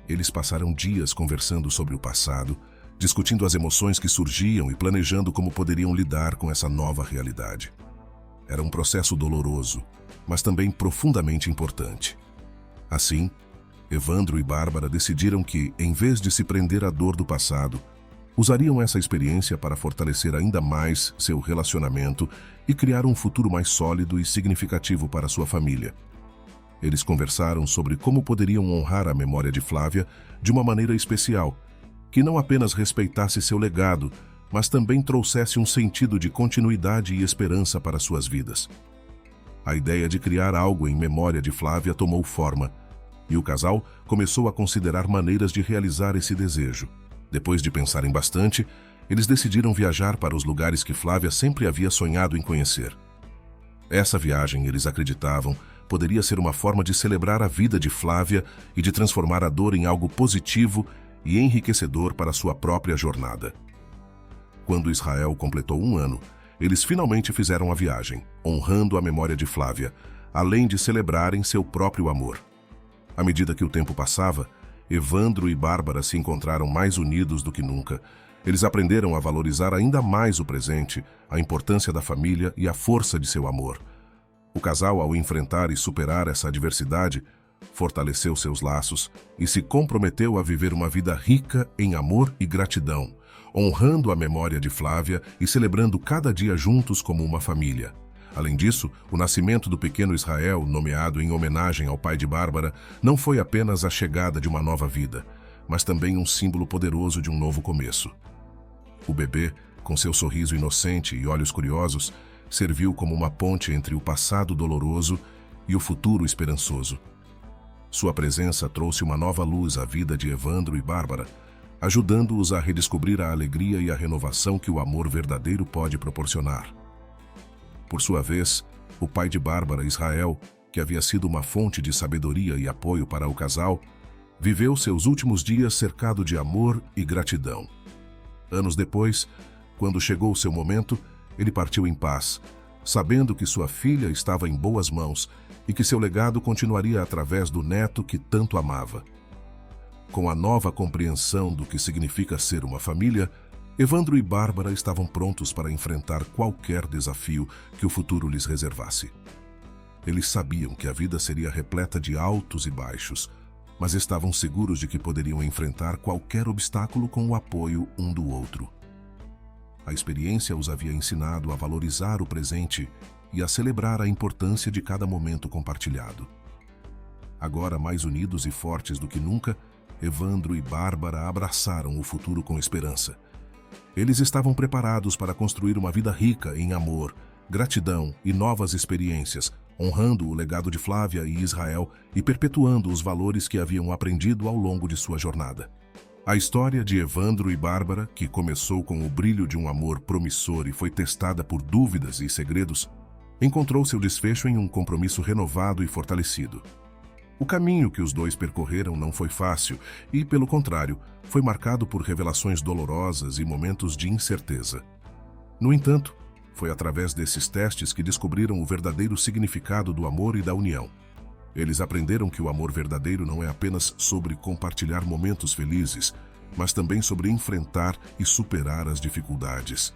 S1: Eles passaram dias conversando sobre o passado, discutindo as emoções que surgiam e planejando como poderiam lidar com essa nova realidade. Era um processo doloroso, mas também profundamente importante. Assim, Evandro e Bárbara decidiram que, em vez de se prender à dor do passado, usariam essa experiência para fortalecer ainda mais seu relacionamento e criar um futuro mais sólido e significativo para sua família. Eles conversaram sobre como poderiam honrar a memória de Flávia de uma maneira especial, que não apenas respeitasse seu legado, mas também trouxesse um sentido de continuidade e esperança para suas vidas. A ideia de criar algo em memória de Flávia tomou forma, e o casal começou a considerar maneiras de realizar esse desejo. Depois de pensarem bastante, eles decidiram viajar para os lugares que Flávia sempre havia sonhado em conhecer. Essa viagem, eles acreditavam, poderia ser uma forma de celebrar a vida de Flávia e de transformar a dor em algo positivo e enriquecedor para sua própria jornada. Quando Israel completou 1 ano, eles finalmente fizeram a viagem, honrando a memória de Flávia, além de celebrarem seu próprio amor. À medida que o tempo passava, Evandro e Bárbara se encontraram mais unidos do que nunca. Eles aprenderam a valorizar ainda mais o presente, a importância da família e a força de seu amor. O casal, ao enfrentar e superar essa adversidade, fortaleceu seus laços e se comprometeu a viver uma vida rica em amor e gratidão, honrando a memória de Flávia e celebrando cada dia juntos como uma família. Além disso, o nascimento do pequeno Israel, nomeado em homenagem ao pai de Bárbara, não foi apenas a chegada de uma nova vida, mas também um símbolo poderoso de um novo começo. O bebê, com seu sorriso inocente e olhos curiosos, serviu como uma ponte entre o passado doloroso e o futuro esperançoso. Sua presença trouxe uma nova luz à vida de Evandro e Bárbara, ajudando-os a redescobrir a alegria e a renovação que o amor verdadeiro pode proporcionar. Por sua vez, o pai de Bárbara, Israel, que havia sido uma fonte de sabedoria e apoio para o casal, viveu seus últimos dias cercado de amor e gratidão. Anos depois, quando chegou seu momento, ele partiu em paz, sabendo que sua filha estava em boas mãos e que seu legado continuaria através do neto que tanto amava. Com a nova compreensão do que significa ser uma família, Evandro e Bárbara estavam prontos para enfrentar qualquer desafio que o futuro lhes reservasse. Eles sabiam que a vida seria repleta de altos e baixos, mas estavam seguros de que poderiam enfrentar qualquer obstáculo com o apoio um do outro. A experiência os havia ensinado a valorizar o presente e a celebrar a importância de cada momento compartilhado. Agora, mais unidos e fortes do que nunca, Evandro e Bárbara abraçaram o futuro com esperança. Eles estavam preparados para construir uma vida rica em amor, gratidão e novas experiências, honrando o legado de Flávia e Israel e perpetuando os valores que haviam aprendido ao longo de sua jornada. A história de Evandro e Bárbara, que começou com o brilho de um amor promissor e foi testada por dúvidas e segredos, encontrou seu desfecho em um compromisso renovado e fortalecido. O caminho que os dois percorreram não foi fácil e, pelo contrário, foi marcado por revelações dolorosas e momentos de incerteza. No entanto, foi através desses testes que descobriram o verdadeiro significado do amor e da união. Eles aprenderam que o amor verdadeiro não é apenas sobre compartilhar momentos felizes, mas também sobre enfrentar e superar as dificuldades.